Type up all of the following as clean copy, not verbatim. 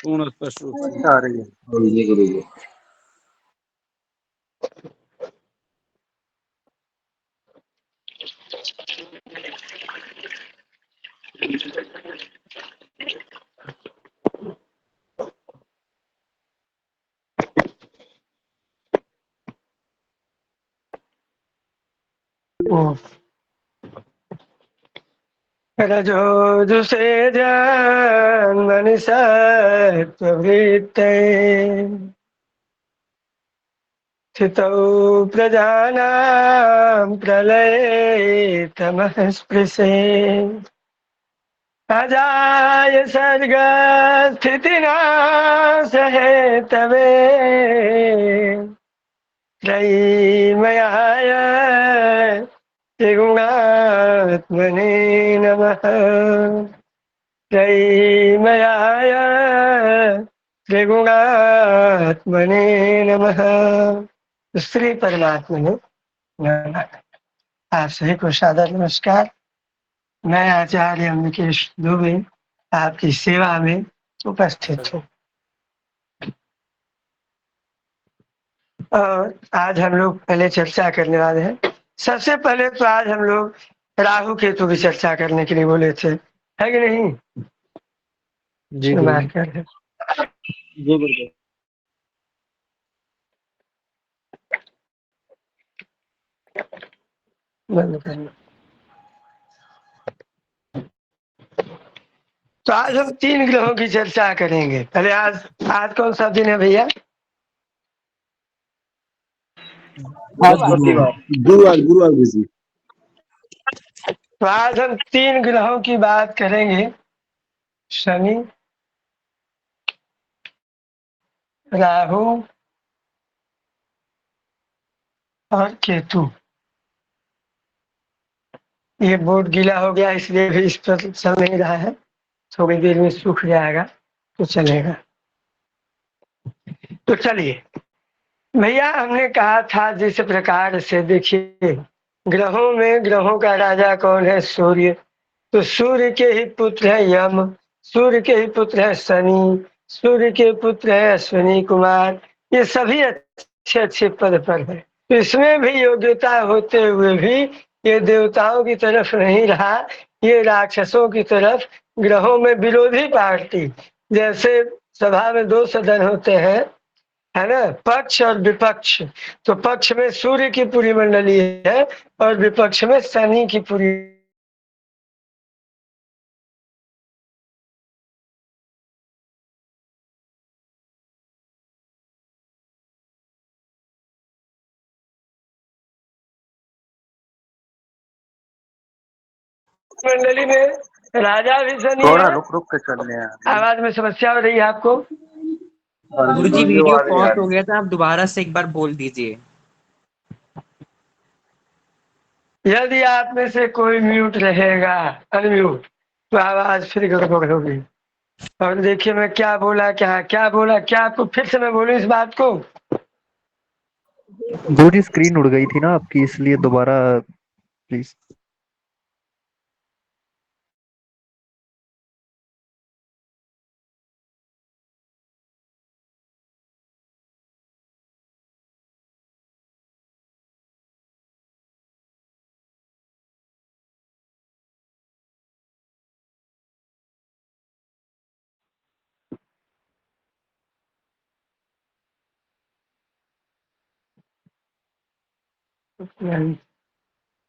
पूर्ण स्पष्ट रूप से आ रही है। जी गुरु जी। रजोजु से जन्मनि सत्त्ववृत्ते स्थितौ प्रजानां प्रलये तमः स्पृशे अजाय सर्गस्थितिनाश हेतवे त्रयीमयाय त्रिगुणात्मने नमः। त्रयीमयाय त्रिगुणात्मने नमः। श्री परमात्मने नमः। आप सभी को सादर नमस्कार। मैं आचार्य अम्बिकेश दुबे आपकी सेवा में उपस्थित हूँ। और आज हम लोग पहले चर्चा करने वाले हैं। सबसे पहले तो आज हम लोग राहु केतु की चर्चा करने के लिए बोले थे, है कि नहीं? जी मार कर है। जी गुरुदेव। बंद करना। तो आज हम 3 ग्रहों की चर्चा करेंगे। पहले आज कौन सा दिन है भैया? बृहस्पतिवार। गुरुवार गुरुवार गुरु जी। तो आज हम 3 ग्रहों की बात करेंगे। शनि, राहु और केतु। ये बोर्ड गीला हो गया इसलिए भी इस पर चल नहीं रहा है, थोड़ी देर में सूख जाएगा तो चलेगा। तो चलिए भैया, हमने कहा था जिस प्रकार से देखिए ग्रहों में ग्रहों का राजा कौन है? सूर्य। तो सूर्य के ही पुत्र है यम, सूर्य के ही पुत्र है शनि, सूर्य के पुत्र है अश्विनी कुमार। ये सभी अच्छे अच्छे पद पर है। तो इसमें भी योग्यता होते हुए भी ये देवताओं की तरफ नहीं रहा, ये राक्षसों की तरफ, ग्रहों में विरोधी पार्टी। जैसे सभा में 2 सदन होते हैं, है ना, पक्ष और विपक्ष। तो पक्ष में सूर्य की पूरी मंडली है और विपक्ष में शनि की पूरी मंडली में राजा भी शनि थोड़ा है। रुक रुक के चलने हैं। आवाज में समस्या हो रही है आपको? गुरुजी गुरुजी वीडियो आवाज नहीं आ पॉज हो रही। गया था, आप दोबारा से एक बार बोल दीजिए। यदि आप में से कोई म्यूट रहेगा, अनम्यूट, तो आवाज फिर गड़बड़ होगी। और देखिए मैं क्या बोला, क्या बोला, क्या आपको फिर से मैं बोलूं इस बात को? गुरुजी स्क्रीन उड़ गई थी ना आपकी, इसलिए दोबारा प्लीज।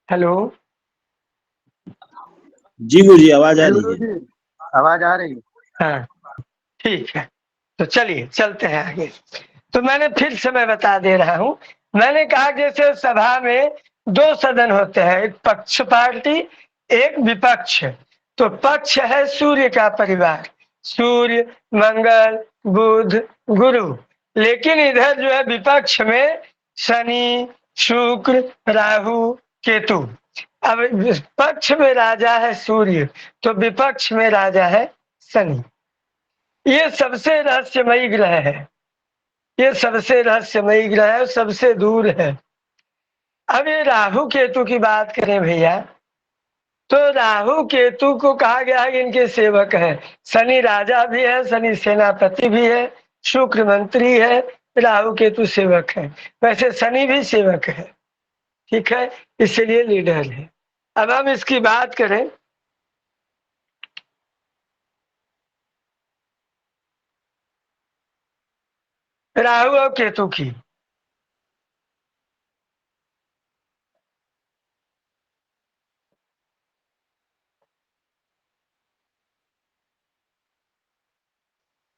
हेलो जी गुरु जी आवाज आ रही है। आवाज आ रही है। हाँ, ठीक है। तो चलिए चलते हैं आगे। तो मैंने फिर से मैं बता दे रहा हूं, मैंने कहा जैसे सभा में 2 सदन होते हैं, एक पक्ष पार्टी, एक विपक्ष। तो पक्ष है सूर्य का परिवार, सूर्य, मंगल, बुध, गुरु। लेकिन इधर जो है विपक्ष में शनि, शुक्र, राहु, केतु। अब पक्ष में राजा है सूर्य, तो विपक्ष में राजा है शनि। ये सबसे रहस्यमयी ग्रह है, ये सबसे रहस्यमयी ग्रह है, सबसे दूर है। अब ये राहु केतु की बात करें भैया, तो राहु केतु को कहा गया है कि इनके सेवक है। शनि राजा भी है, शनि सेनापति भी है, शुक्र मंत्री है, राहु केतु सेवक है। वैसे शनि भी सेवक है, ठीक है, इसलिए लीडर है। अब हम इसकी बात करें, राहु और केतु की।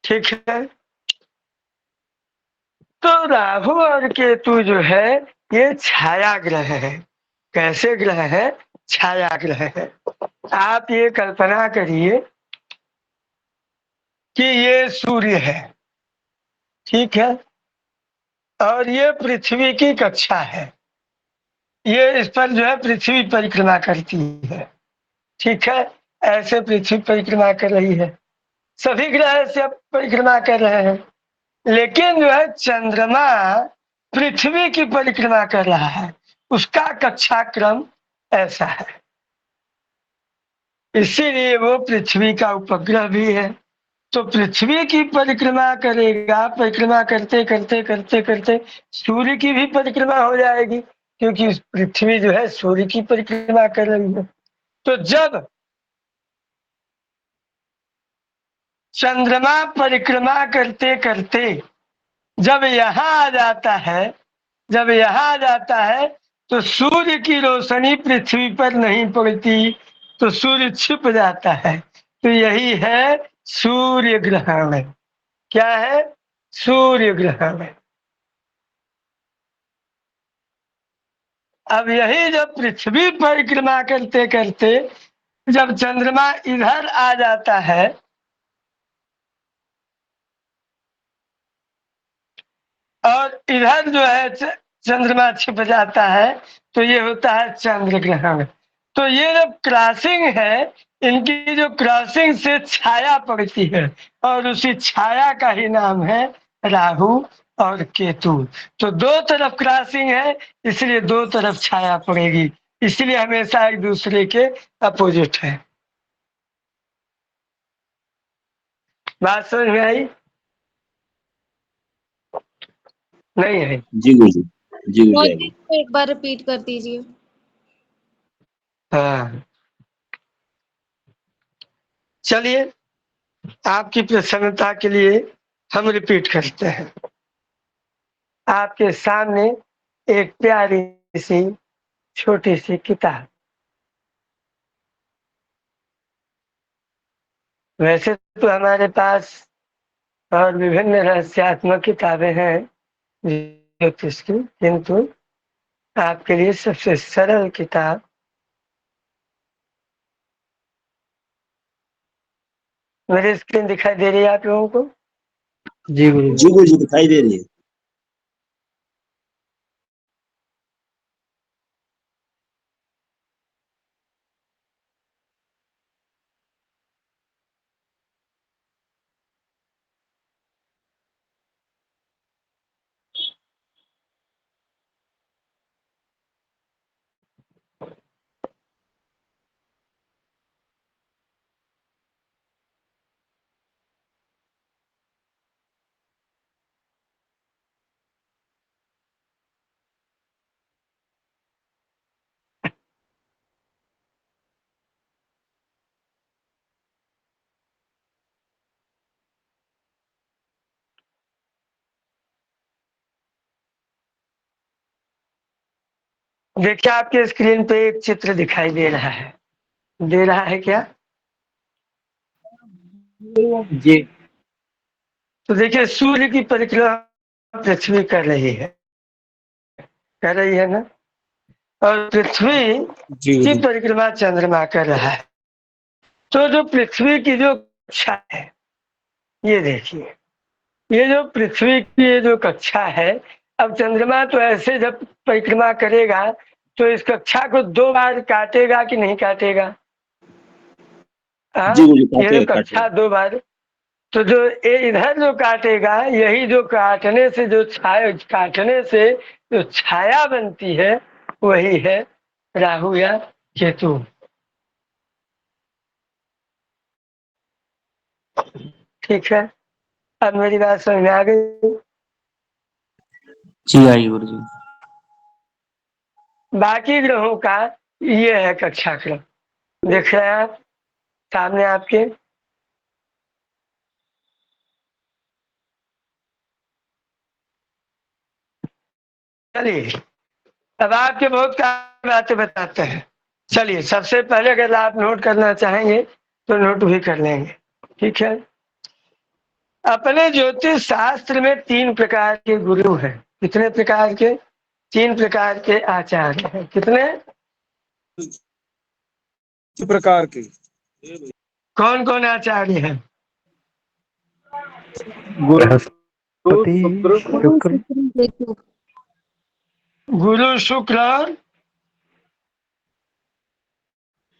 ठीक है, तो राहु और केतु जो है ये छाया ग्रह है। कैसे ग्रह है? छाया ग्रह है। आप ये कल्पना करिए कि ये सूर्य है, ठीक है, और ये पृथ्वी की कक्षा है। ये इस पर जो है पृथ्वी परिक्रमा करती है, ठीक है, ऐसे पृथ्वी परिक्रमा कर रही है। सभी ग्रह ऐसे परिक्रमा कर रहे हैं, लेकिन जो है चंद्रमा पृथ्वी की परिक्रमा कर रहा है, उसका कक्षा क्रम ऐसा है, इसीलिए वो पृथ्वी का उपग्रह भी है। तो पृथ्वी की परिक्रमा करेगा, परिक्रमा करते करते करते करते सूर्य की भी परिक्रमा हो जाएगी, क्योंकि पृथ्वी जो है सूर्य की परिक्रमा कर रही है। तो जब चंद्रमा परिक्रमा करते करते जब यहाँ आ जाता है, जब यहाँ आ जाता है तो सूर्य की रोशनी पृथ्वी पर नहीं पड़ती, तो सूर्य छिप जाता है। तो यही है सूर्य ग्रहण। क्या है? सूर्य ग्रहण। अब यही जब पृथ्वी परिक्रमा करते करते जब चंद्रमा इधर आ जाता है और इधर जो है चंद्रमा छिप जाता है, तो ये होता है चंद्र ग्रहण। तो ये जब क्रॉसिंग है, इनकी जो क्रॉसिंग से छाया पड़ती है, और उसी छाया का ही नाम है राहु और केतु। तो दो तरफ क्रॉसिंग है, इसलिए दो तरफ छाया पड़ेगी, इसलिए हमेशा एक दूसरे के अपोजिट है। बात समझ में आई? नहीं है? जी गुरु जी, जी गुरु जी। तो एक बार रिपीट कर दीजिए। हाँ, चलिए आपकी प्रसन्नता के लिए हम रिपीट करते हैं। आपके सामने एक प्यारी सी छोटी सी किताब। वैसे तो हमारे पास और विभिन्न रहस्यात्मक किताबें हैं ज्योतिष की, किंतु आपके लिए सबसे सरल किताब मेरी स्क्रीन दिखाई दे रही है आप लोगों को? जी गुरु जी गुरु जी, दिखाई दे रही है। देखिए आपके स्क्रीन पे एक चित्र दिखाई दे रहा है, दे रहा है क्या? जी। तो देखिए सूर्य की परिक्रमा पृथ्वी कर रही है, कर रही है ना, और पृथ्वी जी की गुरु। परिक्रमा चंद्रमा कर रहा है। तो जो पृथ्वी की जो कक्षा है, ये देखिए, ये जो पृथ्वी की ये जो कक्षा है, अब चंद्रमा तो ऐसे जब परिक्रमा करेगा तो इस कक्षा को दो बार काटेगा कि नहीं काटेगा? जी गुरु जी, ये जो काटे कक्षा दो बार, तो जो ये इधर जो काटेगा, यही जो काटने से जो छाया, काटने से जो छाया बनती है, वही है राहु या केतु। ठीक है, अब मेरी बात समझ में आ गई। जी आई गुरु जी। बाकी ग्रहों का ये है कक्षा क्रम, देख रहे हैं आप सामने आपके। चलिए अब आपके बहुत सारी बातें बताते हैं। चलिए सबसे पहले अगर आप नोट करना चाहेंगे तो नोट भी कर लेंगे, ठीक है। अपने ज्योतिष शास्त्र में 3 प्रकार के गुरु हैं। कितने प्रकार के? 3 प्रकार के आचार्य हैं। कितने? प्रकार के कौन कौन आचार्य हैं? गुरु बृहस्पति, शुक्र शुक्र, गुरु, शुक्र और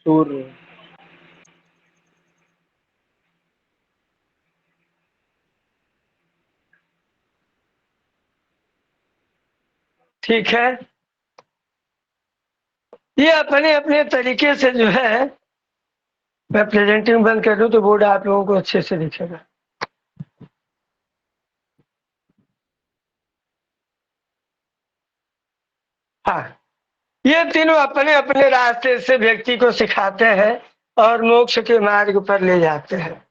सूर्य। ठीक है। ये अपने अपने तरीके से जो है, मैं प्रेजेंटिंग बंद कर दूं तो बोर्ड आप लोगों को अच्छे से दिखेगा। हाँ, ये तीनों अपने अपने रास्ते से व्यक्ति को सिखाते हैं और मोक्ष के मार्ग पर ले जाते हैं।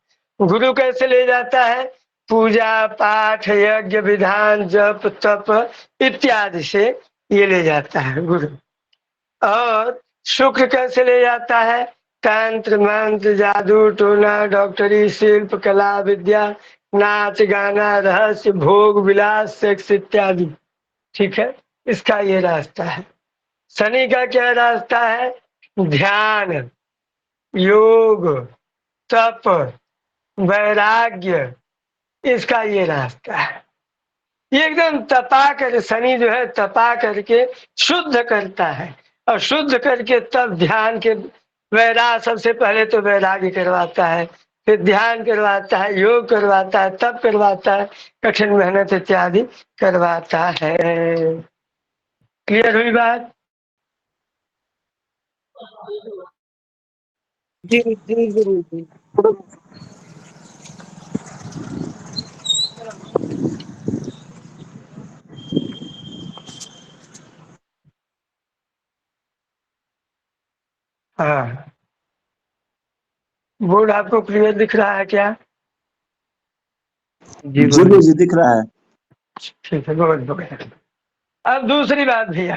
गुरु कैसे ले जाता है? पूजा पाठ, यज्ञ, विधान, जप, तप इत्यादि से ये ले जाता है गुरु। और शुक्र कैसे ले जाता है? तंत्र, मंत्र, जादू टोना, डॉक्टरी, शिल्प, कला, विद्या, नाच गाना, रहस्य, भोग विलास, सेक्स इत्यादि। ठीक है, इसका ये रास्ता है। शनि का क्या रास्ता है? ध्यान, योग, तप, वैराग्य, इसका ये रास्ता है। ये एकदम तपा कर, शनि जो है तपा करके शुद्ध करता है और शुद्ध करके तब ध्यान के सबसे पहले तो वैराग्य करवाता है, फिर ध्यान करवाता है, योग करवाता है, तप करवाता है, कठिन मेहनत इत्यादि करवाता है। क्लियर हुई बात? जी जी गुरु जी। हाँ, बोर्ड आपको क्लियर दिख रहा है क्या? जी जी गुरु गुरु जी। जी दिख रहा है। ठीक है, बहुत बढ़िया। अब दूसरी बात भैया,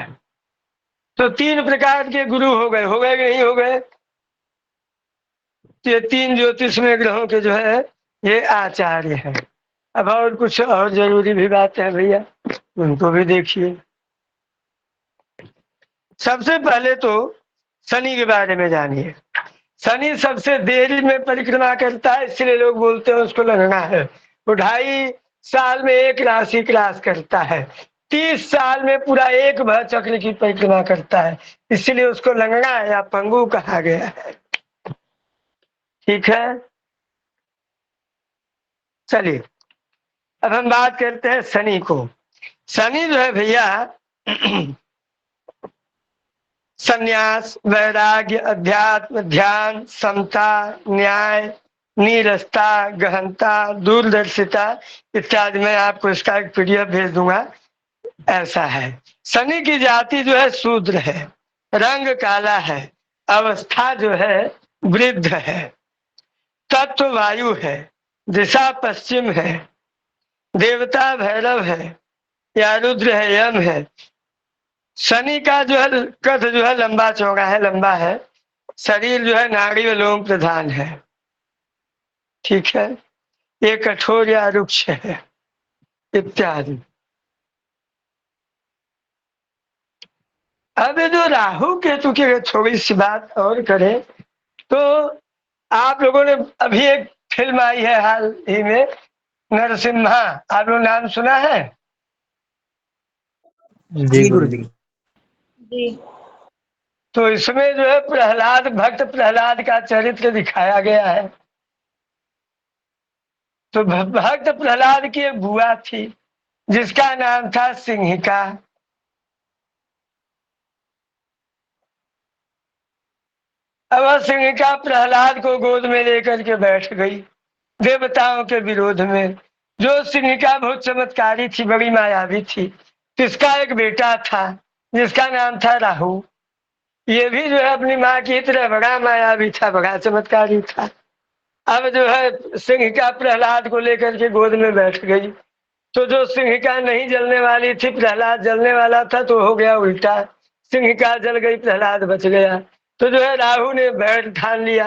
तो 3 प्रकार के गुरु हो गए कि नहीं हो गए? ये 3 ज्योतिषमय ग्रहों के जो है ये आचार्य हैं। अब और कुछ और जरूरी भी बात है भैया, उनको भी देखिए। सबसे पहले तो शनि के बारे में जानिए। शनि सबसे देरी में परिक्रमा करता है, इसलिए लोग बोलते हैं उसको लगना है। वो 2.5 साल में एक राशि क्रॉस करता है, 30 साल में पूरा एक भर चक्र की परिक्रमा करता है, इसलिए उसको लंगड़ा या पंगु कहा गया है। ठीक है, चलिए अब हम बात करते हैं शनि को। शनि जो है भैया संन्यास, वैराग्य, अध्यात्म, ध्यान, समता, न्याय, नीरसता, गहनता, दूरदर्शिता इत्यादि। मैं आपको इसका एक PDF भेज दूंगा। ऐसा है, शनि की जाति जो है शूद्र है, रंग काला है, अवस्था जो है वृद्ध है, तत्व वायु है, दिशा पश्चिम है, देवता भैरव है या रुद्र है, यम है। शनि का जो है कद जो है लंबा चौड़ा है, लंबा है, शरीर जो है नाड़ी व लोम प्रधान है। ठीक है, ये कठोर या रुक्ष है इत्यादि। अब ये जो राहु केतु की अगर थोड़ी सी बात और करें तो आप लोगों ने अभी एक फिल्म आई है हाल ही में, नरसिम्हा, आप लोग नाम सुना है? जी जी गुरु गुरु जी। जी। जी। तो इसमें जो है प्रहलाद, भक्त प्रहलाद का चरित्र दिखाया गया है। तो भक्त प्रहलाद की एक बुआ थी जिसका नाम था सिंहिका। अब वह सिंहिका प्रहलाद को गोद में लेकर के बैठ गई देवताओं के विरोध में। जो सिंहिका बहुत चमत्कारी थी, बड़ी मायावी थी, इसका एक बेटा था जिसका नाम था राहु। ये भी जो है अपनी माँ की तरह बड़ा मायावी था, बड़ा चमत्कारी था। अब जो है सिंहिका प्रहलाद को लेकर के गोद में बैठ गई, तो जो सिंहिका नहीं जलने वाली थी, प्रहलाद जलने वाला था, तो हो गया उल्टा, सिंहिका जल गई, प्रहलाद बच गया। तो जो है राहु ने बैठ ठान लिया।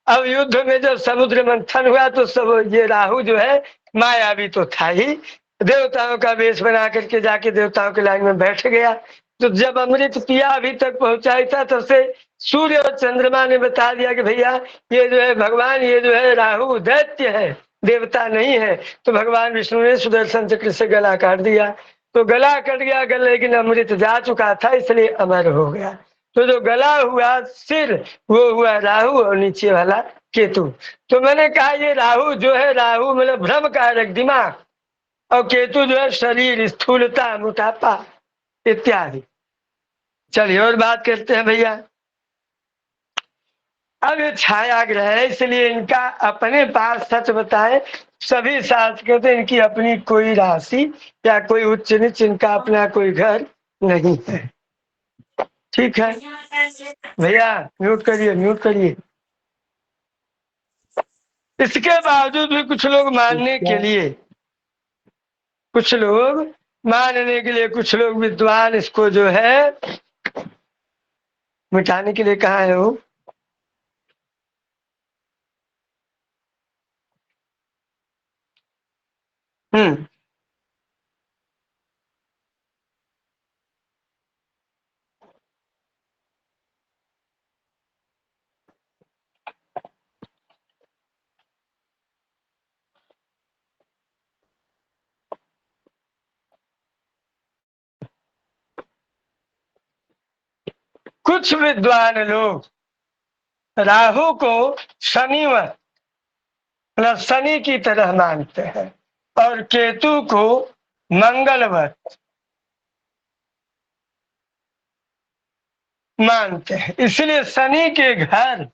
अब युद्ध में जब समुद्र मंथन हुआ तो सब ये राहु जो है मायावी तो था ही, देवताओं का वेश बना करके जाके देवताओं के लाइन में बैठ गया। तो जब अमृत पिया अभी तक पहुंचाई था, तब से सूर्य और चंद्रमा ने बता दिया कि भैया ये जो है भगवान, ये जो है राहु दैत्य है, देवता नहीं है। तो भगवान विष्णु ने सुदर्शन चक्र से गला काट दिया। तो गला कट गया, लेकिन अमृत जा चुका था, इसलिए अमर हो गया। तो जो गला हुआ सिर, वो हुआ राहु, और नीचे वाला केतु। तो मैंने कहा ये राहु जो है, राहु मतलब भ्रम कारक दिमाग, और केतु जो है शरीर, स्थूलता, मोटापा इत्यादि। चलिए और बात करते हैं भैया। अब ये छाया ग्रह है, इसलिए इनका अपने पास सच बताए, सभी शास्त्र कहते हैं इनकी अपनी कोई राशि या कोई उच्च नीच, इनका अपना कोई घर नहीं है। ठीक है भैया, म्यूट करिए, म्यूट करिए। इसके बावजूद भी कुछ लोग मानने के लिए, कुछ लोग मानने के लिए, कुछ लोग विद्वान इसको जो है मिटाने के लिए, कहाँ है वो, कुछ विद्वान लोग राहु को शनिवर मतलब शनि की तरह मानते हैं, और केतु को मंगलवत मानते हैं। इसलिए शनि के घर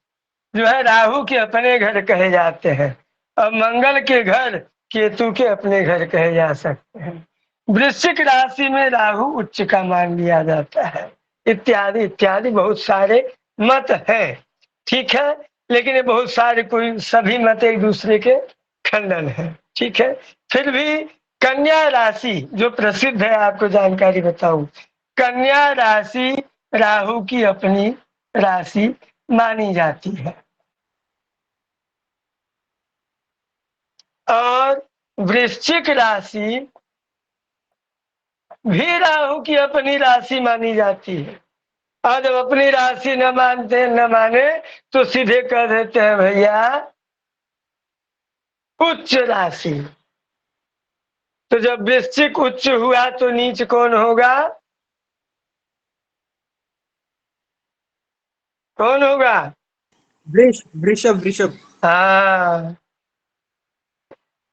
जो है राहु के अपने घर कहे जाते हैं, और मंगल के घर केतु के अपने घर कहे जा सकते हैं। वृश्चिक राशि में राहु उच्च का मान लिया जाता है, इत्यादि इत्यादि बहुत सारे मत हैं। ठीक है, लेकिन ये बहुत सारे, कोई सभी मत एक दूसरे के खंडन है। ठीक है, फिर भी कन्या राशि जो प्रसिद्ध है, आपको जानकारी बताऊं, कन्या राशि राहु की अपनी राशि मानी जाती है, और वृश्चिक राशि भी राहु की अपनी राशि मानी जाती है। और जब अपनी राशि न मानते न माने तो सीधे कह देते हैं भैया उच्च राशि। तो जब वृश्चिक उच्च हुआ तो नीच कौन होगा, कौन होगा? वृषभ वृषभ। हाँ।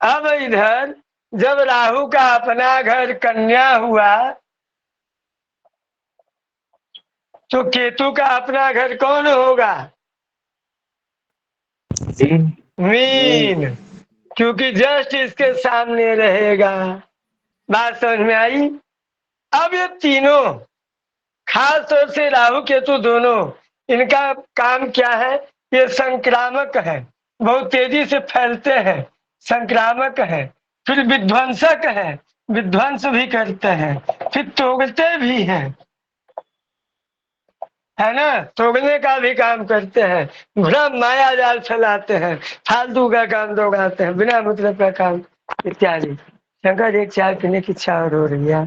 अब इधर जब राहु का अपना घर कन्या हुआ, तो केतु का अपना घर कौन होगा? मीन, क्योंकि जस्ट इसके सामने रहेगा। बात समझ में आई? अब ये तीनों, खास तौर से राहु केतु दोनों, इनका काम क्या है? ये संक्रामक है, बहुत तेजी से फैलते हैं, संक्रामक है, फिर विध्वंसक है, विध्वंस भी करते हैं, फिर तोड़ते भी हैं, है ना, तोड़ने का भी काम करते हैं, भ्रम माया जाल फैलाते हैं, फालतू का काम दौड़ाते हैं, बिना मतलब का काम इत्यादि। शंकर एक चाय पीने की इच्छा और हो रही है।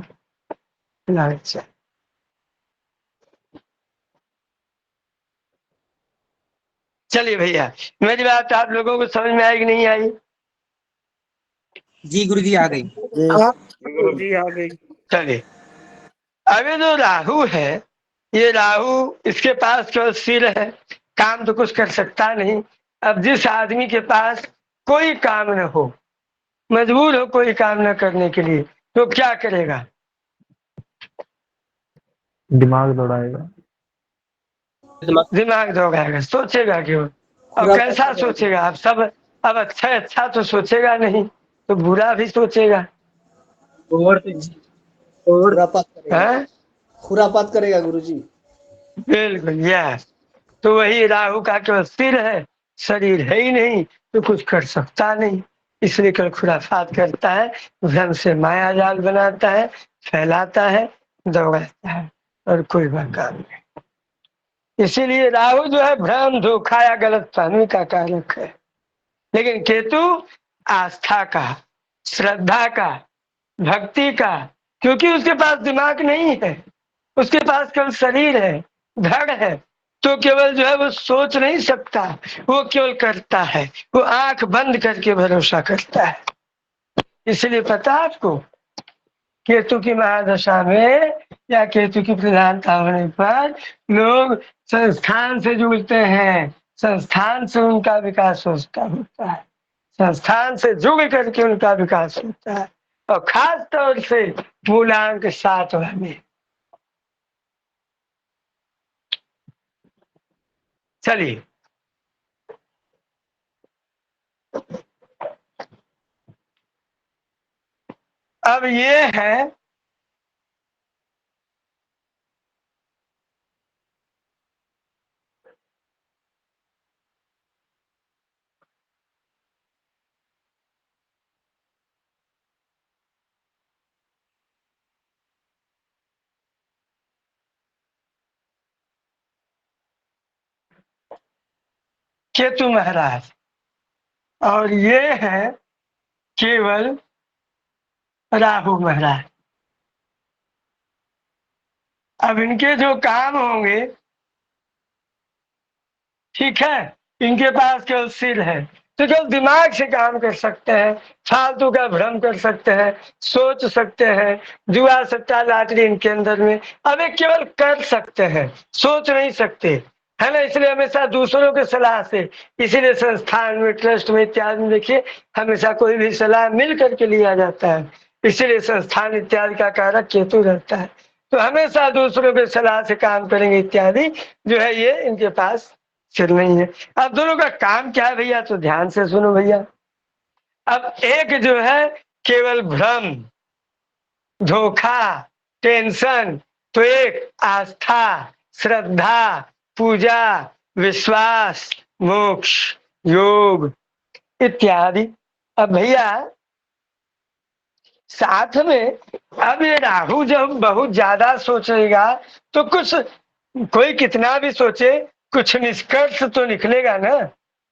अच्छा, चलिए भैया, मेरी बात आप लोगों को समझ में आई कि नहीं आई? जी गुरुजी आ गई। गुरुजी आ गई। चलिए, अभी जो राहु है, ये राहु, इसके पास केवल सिर है, काम तो कुछ कर सकता नहीं। अब जिस आदमी के पास कोई काम न हो, मजबूर हो कोई काम न करने के लिए, तो क्या करेगा? दिमाग दौड़ाएगा। दिमाग दौड़ाएगा, सोचेगा क्यों? और कैसा सोचेगा? आप सब अब अच्छा अच्छा तो सोचेगा नहीं, तो बुरा भी सोचेगा। खुरापात करेगा, है खुरापात करेगा गुरुजी। बिल्कुल यस। तो वही राहु का केवल सिर है, शरीर है ही नहीं, तो कुछ कर सकता नहीं। इसलिए कल खुराफात करता है, भ्रम से माया जाल बनाता है, फैलाता है, दौड़ाता है, और कोई बात काम नहीं। इसीलिए राहु जो है भ्रम, धोखा या गलत फहमी का कारक है। लेकिन केतु आस्था का, श्रद्धा का, भक्ति का, क्योंकि उसके पास दिमाग नहीं है, उसके पास केवल शरीर है, धड़ है, तो केवल जो है वो सोच नहीं सकता, वो केवल करता है, वो आंख बंद करके भरोसा करता है। इसलिए पता है आपको, केतु की महादशा में या केतु की प्रधानता होने पर लोग संस्थान से जुड़ते हैं, संस्थान से उनका विकास होता है, संस्थान से जुड़ करके उनका विकास होता है, और खास तौर से मूलांक 7 वाले। चलिए अब ये है केतु महाराज, और ये है केवल राहु महाराज। अब इनके जो काम होंगे, ठीक है, इनके पास केवल सिर है, तो केवल दिमाग से काम कर सकते हैं, फालतू का भ्रम कर सकते हैं, सोच सकते हैं, जुआ सट्टा लॉटरी इनके अंदर में। अब ये केवल कर सकते हैं, सोच नहीं सकते, है ना। इसलिए हमेशा दूसरों के सलाह से, इसीलिए संस्थान में, ट्रस्ट में इत्यादि में देखिए हमेशा कोई भी सलाह मिल करके लिया जाता है। इसीलिए संस्थान इत्यादि का कारक केतु रहता है, तो हमेशा दूसरों के सलाह से काम करेंगे इत्यादि, जो है ये इनके पास सिर नहीं है। अब दोनों का काम क्या है भैया, तो ध्यान से सुनो भैया। अब एक जो है केवल भ्रम, धोखा, टेंशन, तो एक आस्था, श्रद्धा, पूजा, विश्वास, मोक्ष, योग इत्यादि। अब भैया साथ में अब ये राहु जब बहुत ज्यादा सोचेगा, तो कुछ, कोई कितना भी सोचे, कुछ निष्कर्ष तो निकलेगा ना,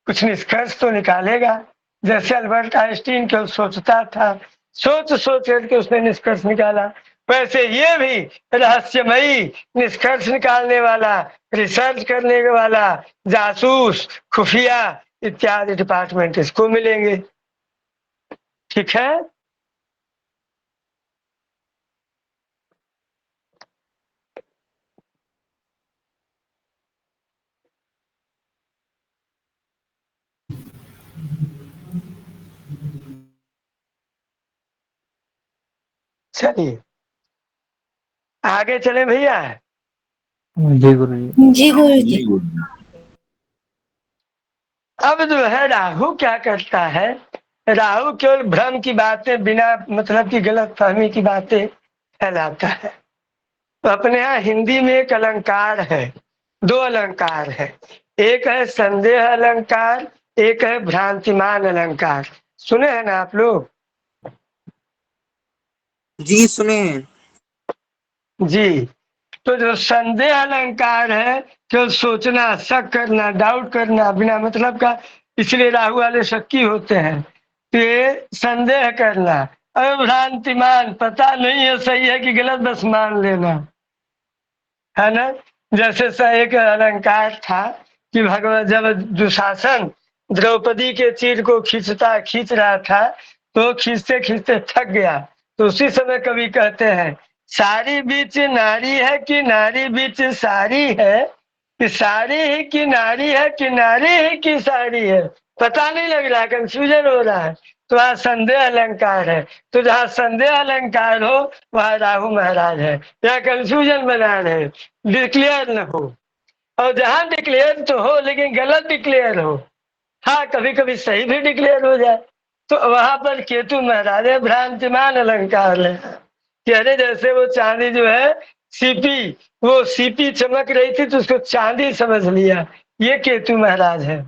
कुछ निष्कर्ष तो निकालेगा। जैसे अल्बर्ट आइंस्टीन केवल सोचता था, सोच सोच करके उसने निष्कर्ष निकाला, वैसे ये भी रहस्यमयी निष्कर्ष निकालने वाला, रिसर्च करने वाला जासूस, खुफिया इत्यादि डिपार्टमेंट इसको मिलेंगे। ठीक है, चलिए आगे चले भैया। जी गुरु जी। जी गुरुजी। जी गुरु। अब जो है राहु क्या करता है, राहु केवल भ्रम की बातें, बिना मतलब की गलत फहमी की बातें फैलाता है। तो अपने यहाँ हिंदी में एक अलंकार है, 2 अलंकार है, एक है संदेह अलंकार, एक है भ्रांतिमान अलंकार। सुने हैं ना आप लोग? जी सुने हैं। जी। तो जो संदेह अलंकार है, केवल सोचना, शक करना, डाउट करना बिना मतलब का, इसलिए राहु वाले शक्की होते हैं। तो ये संदेह करना, अरे भ्रांतिमान, पता नहीं है सही है कि गलत, बस मान लेना, है ना। जैसे एक अलंकार था कि भगवान जब दुशासन द्रौपदी के चीर को खींच रहा था, तो खींचते खींचते थक गया, तो उसी समय कवि कहते हैं, सारी बीच नारी है कि नारी बीच सारी है, कि सारी ही की नारी है कि नारी ही की सारी है, पता नहीं लग रहा, कंफ्यूजन हो रहा है। तो वहाँ संदेह अलंकार है, तो जहाँ संदेह अलंकार हो वहाँ राहु महाराज है, यहाँ कंफ्यूजन बना रहे, डिक्लेयर न हो। और जहां डिक्लेयर तो हो लेकिन गलत डिक्लेयर हो, हाँ कभी कभी सही भी डिक्लेयर हो जाए। तो वहां पर केतु महाराज है भ्रांतिमान अलंकार ले, कि अरे जैसे वो चांदी जो है सीपी, वो सीपी चमक रही थी तो उसको चांदी समझ लिया, ये केतु महाराज है।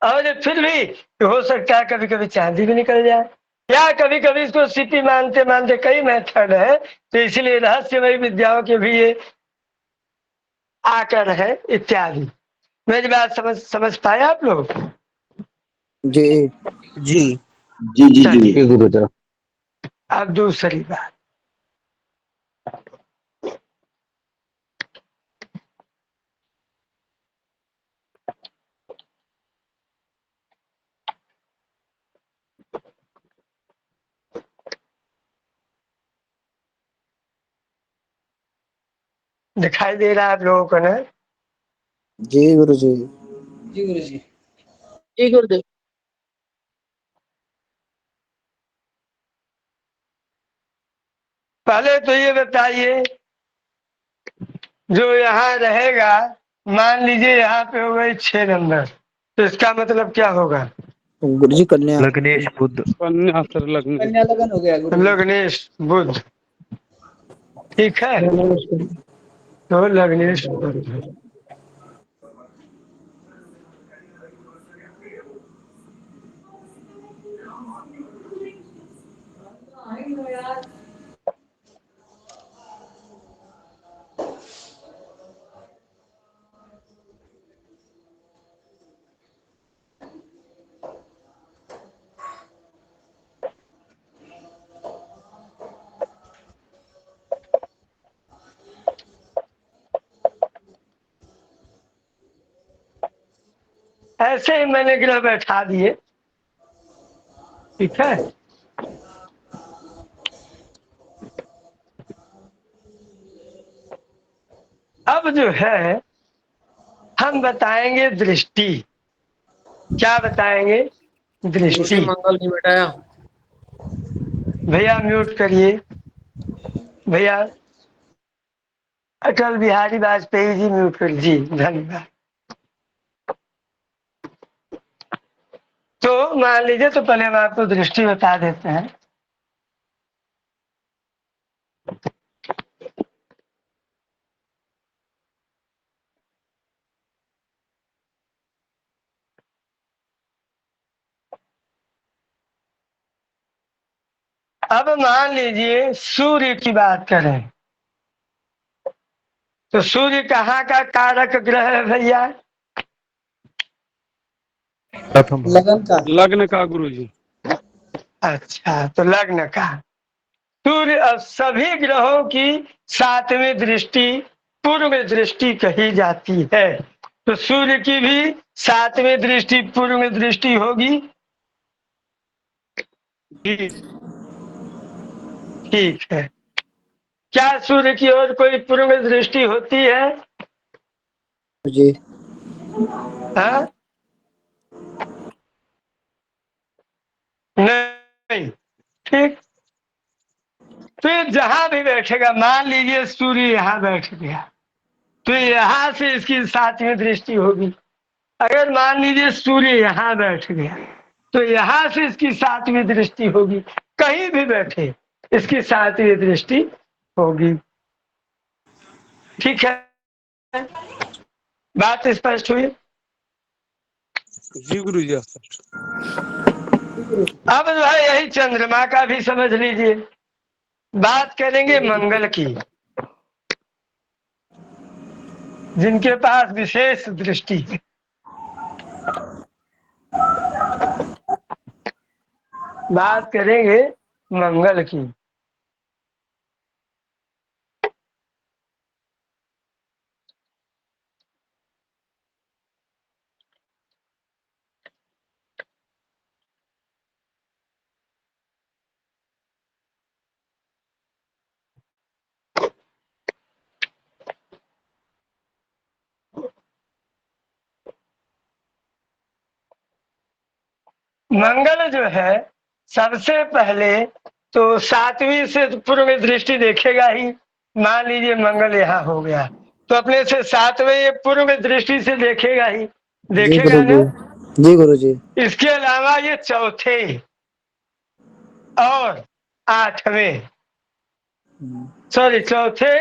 और फिर भी हो सकता है कभी कभी चांदी भी निकल जाए, या कभी कभी इसको सीपी मानते मानते कई मेथड है, तो इसलिए रहस्यमय विद्याओं के भी ये आकर है इत्यादि। मेरी बात समझ पाए आप लोग? जी जी जी जी चलिए। जी गुरुदेव। अब दूसरी बात, दिखाई दे रहा है आप लोगों को ना? जी गुरु जी। जी गुरु जी। जी गुरुदेव। पहले तो ये बताइए, जो यहाँ रहेगा, मान लीजिए यहाँ पे हो गई 6 नंबर, तो इसका मतलब क्या होगा? गुरु जी कन्या। लग्नेश बुध। कन्या सर लगन। कन्या लगन हो गया गुरु जी। लग्नेश बुध, ठीक है, तो लग्नेश बुध। ऐसे ही मैंने ग्रह बैठा दिए, ठीक है। अब जो है हम बताएंगे दृष्टि। क्या बताएंगे? दृष्टि। मंगल नहीं बैठाया। भैया म्यूट करिए, भैया अटल बिहारी वाजपेयी जी म्यूट कर जी, धन्यवाद। तो मान लीजिए, तो पहले हम आपको दृष्टि बता देते हैं। अब मान लीजिए सूर्य की बात करें, तो सूर्य कहाँ का कारक ग्रह है भैया? प्रथम भाव। लगन का। लग्न का गुरु जी। अच्छा, तो लग्न का। सूर्य अब सभी ग्रहों की 7वीं दृष्टि पूर्व दृष्टि कही जाती है, तो सूर्य की भी 7वीं दृष्टि पूर्व दृष्टि होगी। जी ठीक है। क्या सूर्य की ओर कोई पूर्व दृष्टि होती है? जी। हाँ? नहीं। ठीक, फिर जहां भी बैठेगा, मान लीजिए सूर्य यहाँ बैठ गया, तो यहाँ से इसकी 7वीं दृष्टि होगी। अगर मान लीजिए सूर्य यहाँ बैठ गया, तो यहाँ से इसकी 7वीं दृष्टि होगी। कहीं भी बैठे इसकी 7वीं दृष्टि होगी। ठीक है, बात स्पष्ट हुई? जी गुरु जी। अब जो है यही चंद्रमा का भी समझ लीजिए। बात करेंगे मंगल की, जिनके पास विशेष दृष्टि है। बात करेंगे मंगल की। मंगल जो है सबसे पहले तो 7वीं से पूर्व दृष्टि देखेगा ही। मान लीजिए मंगल यहाँ हो गया, तो अपने से 7वें पूर्व दृष्टि से देखेगा ही, जी देखेगा गुरु ना? जी। जी गुरुजी। इसके अलावा ये चौथे और आठवें, सॉरी चौथे,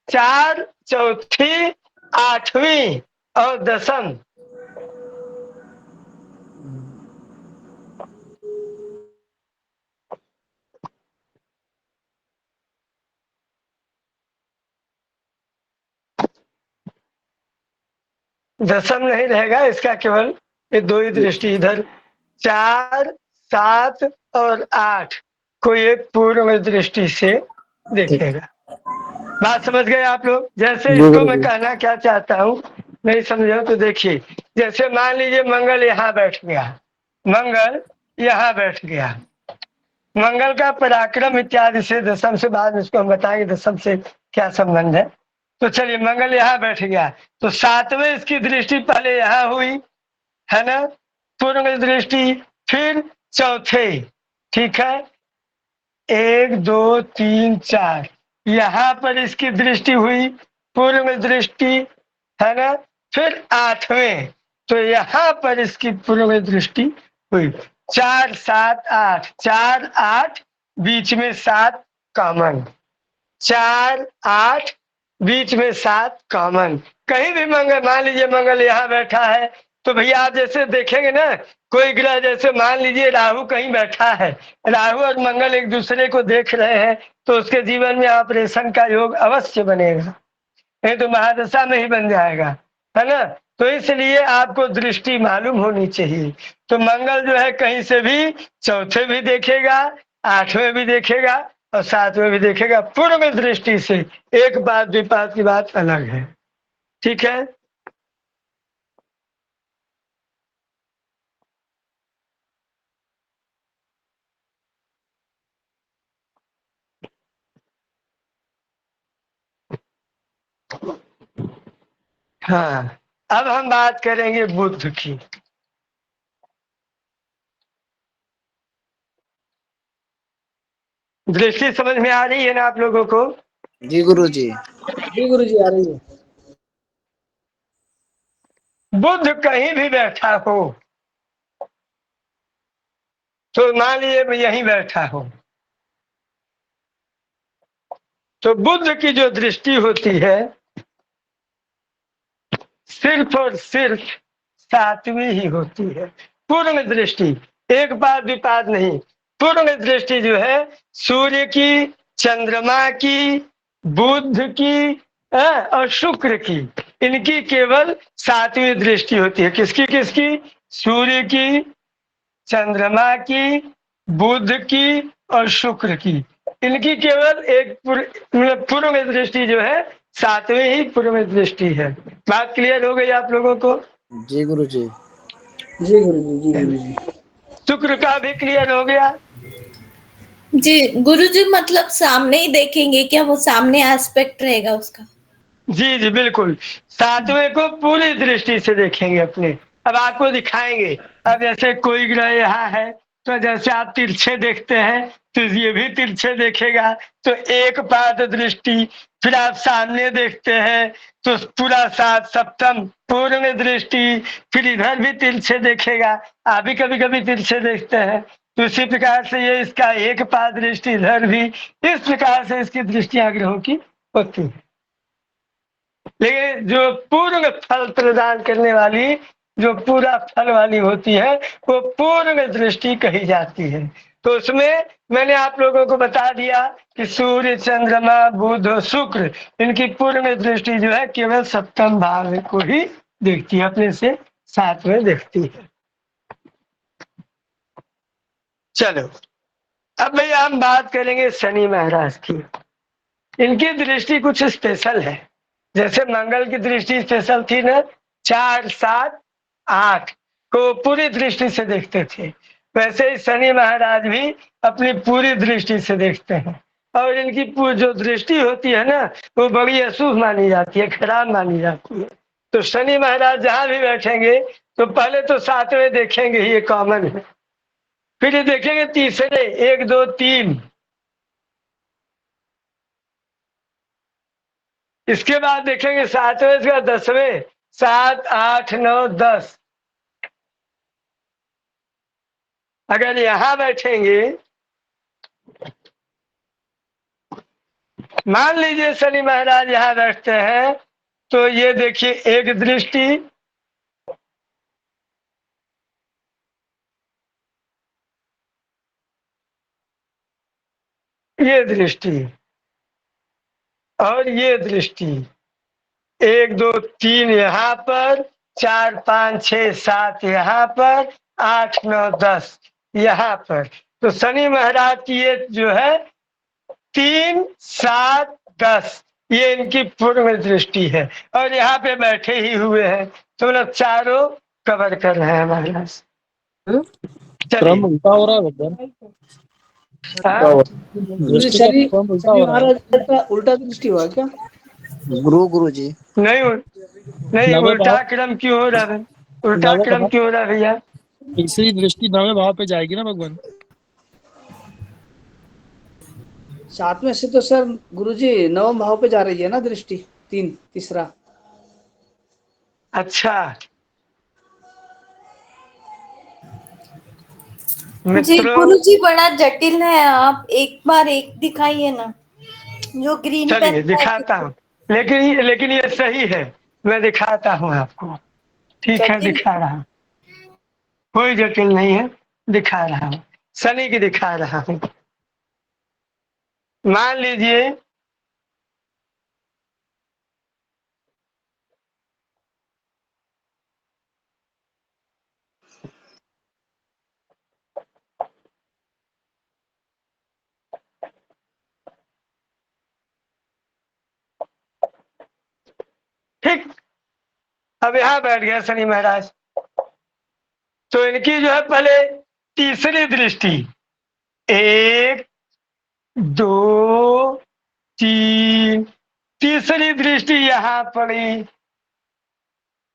चार, चौथी, आठवीं और दसम, दसम नहीं रहेगा इसका, केवल ये दो ही दृष्टि, इधर 4, 7 और 8 को ये पूर्व दृष्टि से ठीक। देखेगा। बात समझ गए आप लोग? जैसे जी इसको मैं गुरुजी। कहना क्या चाहता हूँ, नहीं समझे तो देखिए, जैसे मान लीजिए मंगल यहाँ बैठ गया, मंगल यहाँ बैठ गया, मंगल का पराक्रम इत्यादि से दसम से, बाद में इसको हम बताएंगे दसम से क्या संबंध है। तो चलिए मंगल यहाँ बैठ गया, तो सातवें इसकी दृष्टि पहले यहाँ हुई, है ना, पूर्ण दृष्टि, फिर चौथे, ठीक है, 1, 2, 3, 4, यहाँ पर इसकी दृष्टि हुई, पूर्ण दृष्टि, है ना, फिर आठवें, तो यहाँ पर इसकी पूर्ण दृष्टि हुई। 4, 7, 8, 4, 8, बीच में 7 कॉमन, 4, 8, बीच में 7 कॉमन। कहीं भी मंगल, मान लीजिए मंगल यहाँ बैठा है, तो भैया आप जैसे देखेंगे ना, कोई ग्रह, जैसे मान लीजिए राहु कहीं बैठा है, राहु और मंगल एक दूसरे को देख रहे हैं, तो उसके जीवन में ऑपरेशन का योग अवश्य बनेगा, नहीं तो महादशा में ही बन जाएगा, है ना। तो इसलिए आपको दृष्टि मालूम होनी चाहिए। तो मंगल जो है कहीं से भी चौथे भी देखेगा, आठवें भी देखेगा और सातवें भी देखेगा, पूर्ण दृष्टि से। एक बात विपात की बात अलग है, ठीक है। हाँ, अब हम बात करेंगे बुध की। दृष्टि समझ में आ रही है ना आप लोगों को? जी गुरुजी। जी गुरुजी आ रही है। बुध कहीं भी बैठा हो, तो मान लीजिए यहीं बैठा हो, तो बुध की जो दृष्टि होती है सिर्फ और सिर्फ सातवीं ही होती है, पूर्ण दृष्टि। एक बात विपात नहीं, पूर्ण दृष्टि जो है सूर्य की, चंद्रमा की, बुध की, और शुक्र की, इनकी केवल सातवीं दृष्टि होती है। किसकी किसकी? सूर्य की, चंद्रमा की, बुध की और शुक्र की, इनकी केवल एक पूर्व दृष्टि जो है सातवीं ही पूर्व दृष्टि है। बात क्लियर हो गई आप लोगों को? जी गुरुजी। जी गुरुजी। जी गुरुजी। शुक्र का भी क्लियर हो गया? जी गुरुजी, मतलब सामने ही देखेंगे क्या? वो सामने एस्पेक्ट रहेगा उसका? जी जी बिल्कुल, सातवें को पूरी दृष्टि से देखेंगे अपने। अब आपको दिखाएंगे, अब जैसे कोई ग्रह यहाँ है, तो जैसे आप तिरछे देखते हैं, तो ये भी तिरछे देखेगा, तो एक पाद दृष्टि। फिर आप सामने देखते हैं तो पूरा सात, सप्तम पूर्ण दृष्टि। फिर इधर भी तिरछे देखेगा, आप भी कभी कभी तिरछे देखते हैं, तो इसी प्रकार से ये इसका एक पाद दृष्टि, इधर भी इस प्रकार से इसकी दृष्टियां ग्रहों की होती है। लेकिन जो पूर्ण फल प्रदान करने वाली, जो पूरा फल वाली होती है, वो पूर्ण दृष्टि कही जाती है। तो उसमें मैंने आप लोगों को बता दिया कि सूर्य, चंद्रमा, बुध और शुक्र, इनकी पूर्ण दृष्टि जो है केवल सप्तम भाव को ही देखती है, अपने से सातवें देखती है। चलो अब भैया हम बात करेंगे शनि महाराज की। इनकी दृष्टि कुछ स्पेशल है। जैसे मंगल की दृष्टि स्पेशल थी ना, 4, 7, 8 को पूरी दृष्टि से देखते थे, वैसे ही शनि महाराज भी अपनी पूरी दृष्टि से देखते हैं। और इनकी जो दृष्टि होती है ना, वो बड़ी अशुभ मानी जाती है, खराब मानी जाती है। तो शनि महाराज जहां भी बैठेंगे, तो पहले तो सातवें देखेंगे, ये कॉमन है। फिर ये देखेंगे तीसरे, 1, 2, 3। इसके बाद देखेंगे सातवें, इसके बाद 10वें, 7, 8, 9, 10। अगर यहाँ बैठेंगे, मान लीजिए शनि महाराज यहाँ बैठते हैं, तो ये देखिए एक दृष्टि, ये दृष्टि और ये दृष्टि, 1 2 3 यहाँ पर, 4 5 6 7 यहाँ पर, 8 9 10 यहाँ पर। तो शनि महाराज की ये जो है 3 7 10, ये इनकी पूर्ण दृष्टि है और यहाँ पे बैठे ही हुए हैं, तो मतलब चारों कवर कर रहे हैं महाराज। क्रम उल्टा हो रहा है भगवान। शनि महाराज का उल्टा दृष्टि हुआ क्या? गुरु जी नहीं उल्टा क्रम क्यों हो रहा है? उल्टा क्रम क्यों हो रहा है भैया? तीसरी दृष्टि नवे भाव पे जाएगी ना भगवान। साथ में से तो सर गुरुजी नवम भाव पे जा रही है ना दृष्टि, तीसरा। अच्छा जी गुरुजी बड़ा जटिल है, आप एक बार एक दिखाइए ना जो ग्रीन चलिए पेन दिखाता हूँ, लेकिन ये सही है, मैं दिखाता हूँ आपको। ठीक है, दिखा रहा हूँ, कोई जटिल नहीं है, दिखा रहा हूँ, शनि की दिखा रहा हूँ। मान लीजिए ठीक, अब यहाँ बैठ गया शनि महाराज, तो इनकी जो है पहले तीसरी दृष्टि, 1 2 3, तीसरी दृष्टि यहाँ पड़ी,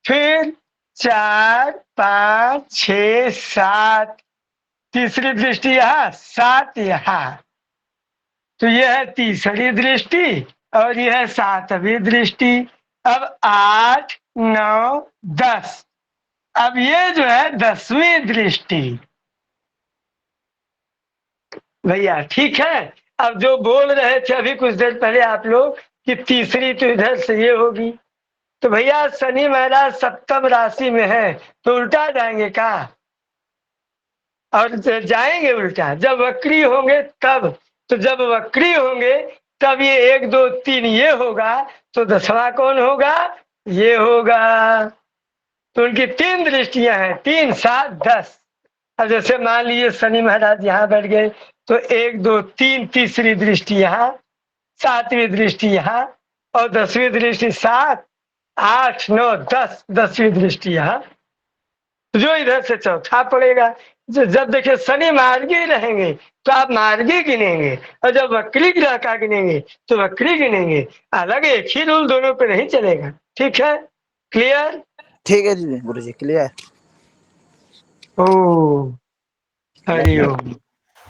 फिर 4 5 6 7, तीसरी दृष्टि यहाँ, 7 यहाँ, तो यह है तीसरी दृष्टि और यह है 7वीं दृष्टि। अब 8 9 10, अब ये जो है 10वीं दृष्टि भैया। ठीक है, अब जो बोल रहे थे अभी कुछ देर पहले आप लोग कि तीसरी तो इधर से ये होगी, तो भैया शनि महाराज सप्तम राशि में है, तो उल्टा जाएंगे का? और जाएंगे उल्टा जब वक्री होंगे तब, तो जब वक्री होंगे तब ये 1 2 3 ये होगा, तो 10वां कौन होगा? ये होगा। तो उनकी 3 दृष्टियां हैं, 3 7 10। अब जैसे मान लीजिए शनि महाराज यहाँ बैठ गए, तो 1 2 3 तीसरी दृष्टि यहाँ, 7वीं दृष्टि यहाँ और 10वीं दृष्टि 7 8 9 10, 10वीं दृष्टि यहाँ, जो इधर से चौथा पड़ेगा। जब देखिए शनि मार्गी रहेंगे तो आप मार्गी गिनेंगे, और जब वक्री ग्रह का गिनेंगे तो वक्री गिनेंगे, अलग एक ही रूल दोनों पे नहीं चलेगा। ठीक है, क्लियर? ठीक है जी गुरु जी, क्लियर। ओ हरिओम।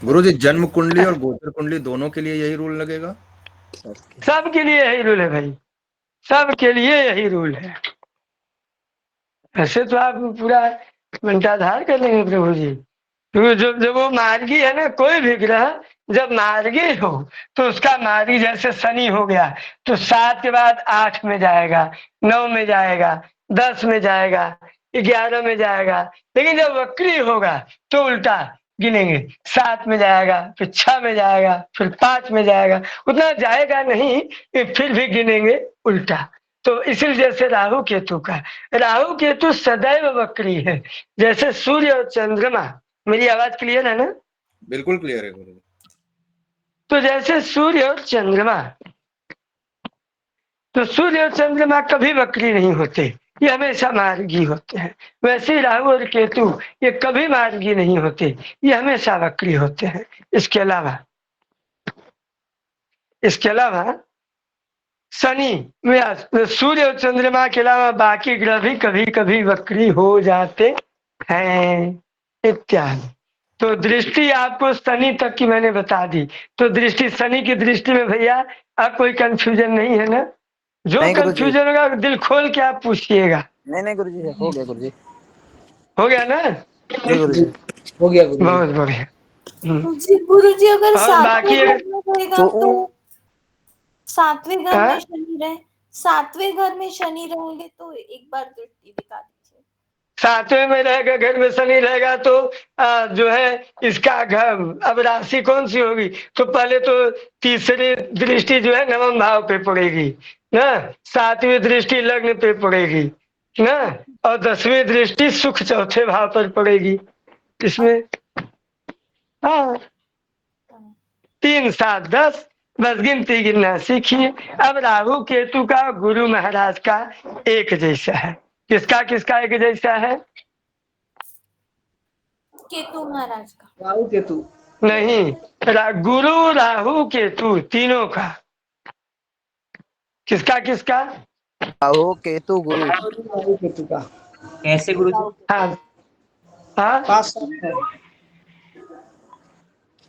गुरु जी जन्म कुंडली और गोचर कुंडली दोनों के लिए यही रूल लगेगा? सबके लिए यही रूल है भाई, सबके लिए यही रूल है। ऐसे तो आप पूरा घंटाधार कर लेंगे प्रभु जी, क्योंकि जब वो मार्गी है ना, कोई भी ग्रह जब मार्गी हो तो उसका मार्गी, जैसे शनि हो गया तो 7 के बाद 8 में जाएगा, 9 में जाएगा, 10 में जाएगा, 11 में जाएगा, लेकिन जब वक्री होगा तो उल्टा गिनेंगे, 7 में जाएगा, फिर 6 में जाएगा, फिर 5 में जाएगा, उतना जाएगा नहीं, फिर भी गिनेंगे उल्टा। तो इसलिए जैसे राहु केतु का, राहु केतु सदैव वक्री है, जैसे सूर्य और चंद्रमा। मेरी आवाज क्लियर है ना? बिल्कुल क्लियर है गुरु। तो जैसे सूर्य और चंद्रमा, तो सूर्य और चंद्रमा कभी वक्री नहीं होते, ये हमेशा मार्गी होते हैं। वैसे ही राहु और केतु ये कभी मार्गी नहीं होते, ये हमेशा वक्री होते हैं। इसके अलावा शनि में सूर्य और चंद्रमा के अलावा बाकी ग्रह भी कभी कभी वक्री हो जाते हैं इत्यादि। तो दृष्टि आपको शनि तक की मैंने बता दी, तो दृष्टि शनि की दृष्टि में भैया अब कोई कंफ्यूजन नहीं है ना? जो कंफ्यूजन होगा दिल खोल के आप पूछिएगा। नहीं गुरु जी, हो गया गुरु जी, हो गया ना? जी गुरु जी। हो गया गुरु जी। बहुत बढ़िया। गुरु जी अगर और सातवें बाकी घर में रहेगा तो सातवें घर हाँ? में शनि रहे, सातवें घर में शनि रहेंगे तो एक बार दृष्टि दिखा दीजिए। सातवें में रहेगा, घर में शनि रहेगा तो जो है इसका घर, अब राशि कौन सी होगी, तो पहले तो तीसरी दृष्टि जो है नवम भाव पे पड़ेगी ना, सातवीं दृष्टि लग्न पे पड़ेगी ना, और 10वीं दृष्टि सुख चौथे भाव पर पड़ेगी इसमें। हाँ, 3 7 10, बस गिनती गिनना सीखिए। अब राहु केतु का गुरु महाराज का एक जैसा है, किसका किसका एक जैसा है? केतु महाराज का। राहु केतु नहीं, गुरु राहु केतु तीनों का। किसका किसका? राहु केतु गुरु। राहु केतु का। कैसे गुरु जी? हाँ हाँ, 5 7 9।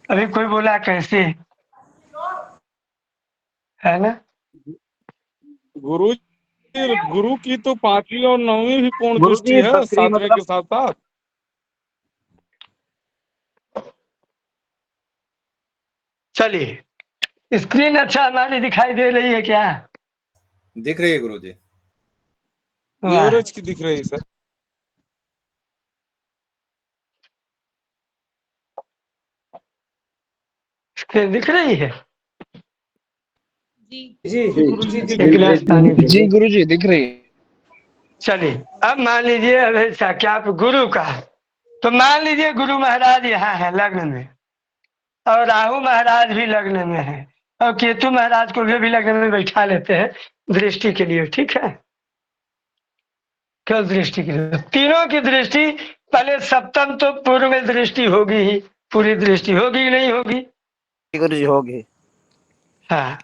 अभी कोई बोला कैसे, है ना? गुरु गुरु की तो 5वीं और 9वीं भी पूर्ण गुरु दृष्टि जी है, बकरी 7वें मतलब के साथ साथ। चलिए, स्क्रीन अच्छा हमारी दिखाई दे रही है क्या? दिख रही है गुरुजी। वाह, एवरेज की दिख रही है सर। स्क्रीन दिख रही है? जी गुरुजी जी एक गिलास पानी दे। जी गुरुजी दिख रही है। चलिए, अब मान लीजिए अब ऐसा क्या आप गुरु का, तो मान लीजिए गुरु महाराज यहाँ है लग्न में, और राहु महाराज भी लग्न में है, और केतु महाराज को भी लग्न में बैठा लेते हैं दृष्टि के लिए, ठीक है? क्यों दृष्टि के लिए? तीनों की दृष्टि, पहले सप्तम तो पूर्व में दृष्टि होगी ही, पूरी दृष्टि होगी कि नहीं होगी? जी गुरुजी होगी। हाँ,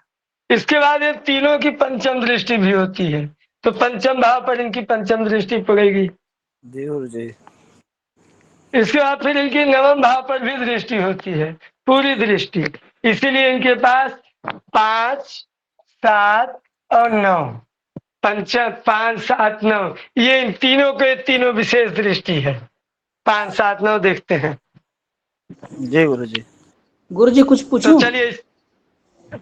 इसके बाद ये तीनों की पंचम दृष्टि भी होती है, तो पंचम भाव पर इनकी पंचम दृष्टि पड़ेगी। जी गुरुजी। इसके बाद फिर इनकी नवम भाव पर भी दृष्टि होती है, पूरी दृष्टि। इसीलिए इनके पास 5 7 और 9, 5 7 9, ये इन तीनों के तीनों विशेष दृष्टि है। 5 7 9 देखते हैं। जी गुरुजी। गुरु जी कुछ तो पूछूं? चलिए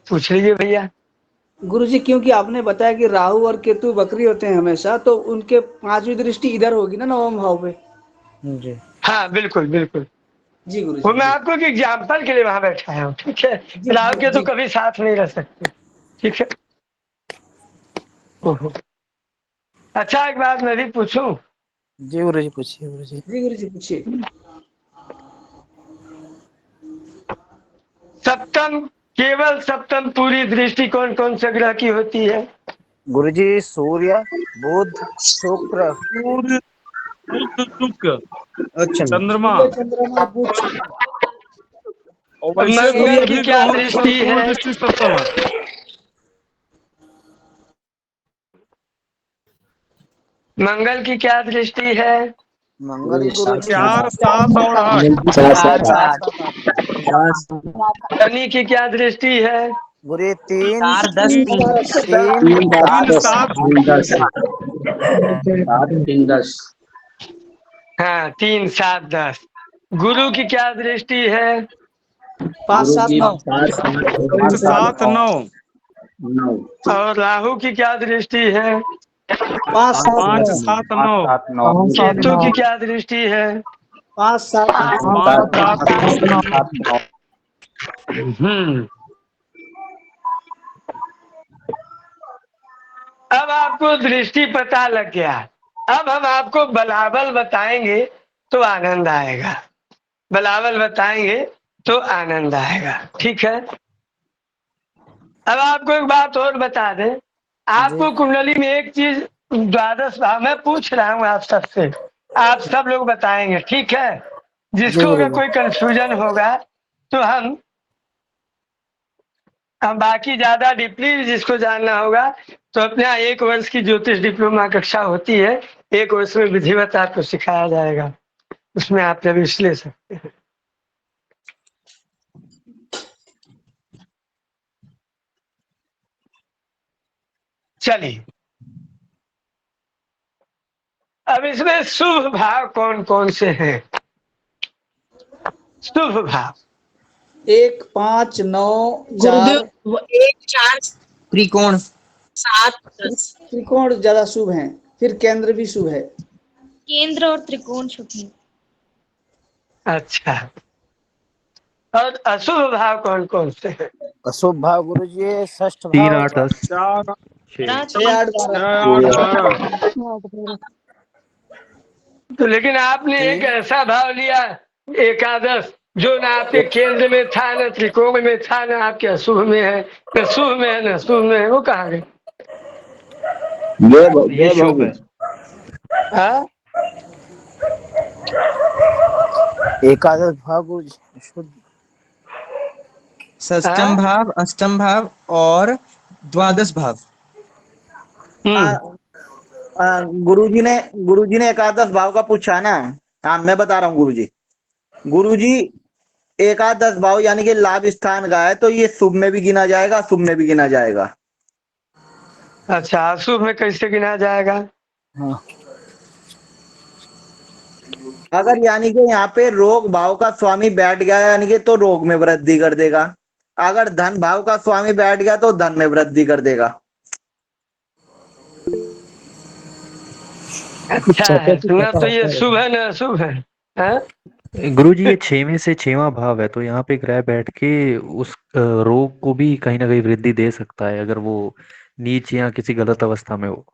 पूछ लीजिए भैया। गुरु जी क्योंकि आपने बताया कि राहु और केतु बकरी होते हैं हमेशा, तो उनके 5वीं दृष्टि इधर होगी ना नवम भाव पे। जी हाँ बिल्कुल बिल्कुल, जी गुरु वो जी मैं जी आपको एक एग्जाम्पल के लिए वहां बैठा हूँ, ठीक है? जी राहु के तो जी कभी साथ नहीं रह सकते, ठीक है? ओहो। अच्छा, एक बात मैं भी पूछूं? जी गुरुजी पूछिए गुरुजी। जी गुरु जी पूछिए। सप्तम, केवल सप्तम पूरी दृष्टि कौन कौन से ग्रह की होती है? गुरुजी सूर्य बुध शुक्र सूर्य बुध शुक्र अच्छा चंद्रमा, सूर्य चंद्रमा बुध शुक्र। और वैसे तो मंगल की सभी क्या ग्रहों पर दृष्टि पूर्ण है? दृष्टि सप्तम है। मंगल की क्या दृष्टि है? मंगल की गुरुजी 4 7 और 8। 4 7 शनि की क्या दृष्टि है? गुरु 3 3 7 3 3 7 हाँ, 3 7 10। गुरु की क्या दृष्टि है? 5 7 9। 5 7 9। और राहु की क्या दृष्टि है? 5 7 5 9। 7 9। केतु की क्या दृष्टि है? 5 7 5 7 9। हम्म, अब आपको दृष्टि पता लग गया। अब हम आपको बलाबल बताएंगे तो आनंद आएगा, बलाबल बताएंगे तो आनंद आएगा, ठीक है? अब आपको एक बात और बता दें, आपको कुंडली में एक चीज, द्वादश भाव में पूछ रहा हूँ आप सबसे, आप सब लोग बताएंगे, ठीक है? जिसको अगर कोई कंफ्यूजन होगा तो हम बाकी ज्यादा डीपली जिसको जानना होगा तो अपने यहाँ 1 वर्ष की ज्योतिष डिप्लोमा कक्षा होती है, 1 वर्ष में विधिवत आपको सिखाया जाएगा, उसमें आप प्रवेश ले सकते हैं। चलिए, अब इसमें शुभ भाव कौन कौन से हैं? शुभ भाव। 1, 5, 9, 4। गुरुदेव 1, 4, त्रिकोण 7, 10। त्रिकोण ज्यादा शुभ है, फिर केंद्र भी शुभ है। केंद्र और त्रिकोण शुभ है। अच्छा, और अशुभ भाव कौन कौन से हैं? अशुभ भाव गुरु जी षष्ठ 3, भाव। 8, 10। 4, 6, 8, 12। तो लेकिन आपने एक ऐसा भाव लिया एकादश जो ना आपके केंद्र में था, न त्रिकोण में था, न आपके अशुभ में है, न शुभ में है, न शुभ में है, वो कहाँ गए? ये शुभ है। हाँ? एकादश भाव गुरु जी शुद्ध। षष्ठम भाव, अष्टम भाव और द्वादश भाव। गुरुजी ने एकादश भाव का पूछा ना। हाँ, मैं बता रहा हूँ गुरुजी। गुरुजी एकादश भाव यानी कि लाभ स्थान का है, तो ये शुभ में भी गिना जाएगा, शुभ में भी गिना जाएगा। अच्छा, अशुभ में कैसे गिना जाएगा? हाँ। अगर यानी कि यहाँ पे रोग भाव का स्वामी बैठ गया यानी कि तो रोग में वृद्धि कर देगा। अगर धन भाव का स्वामी बैठ गया तो धन में वृद्धि कर देगा। अच्छा है, सुना तो ये शुभ है न अशुभ है, हाँ? गुरुजी ये 6वें से 6वां भाव है, तो यहाँ पे ग्रह बैठ के उस रोग को भी कहीं ना कहीं वृद्धि दे सकता है अगर वो नीच या किसी गलत अवस्था में हो।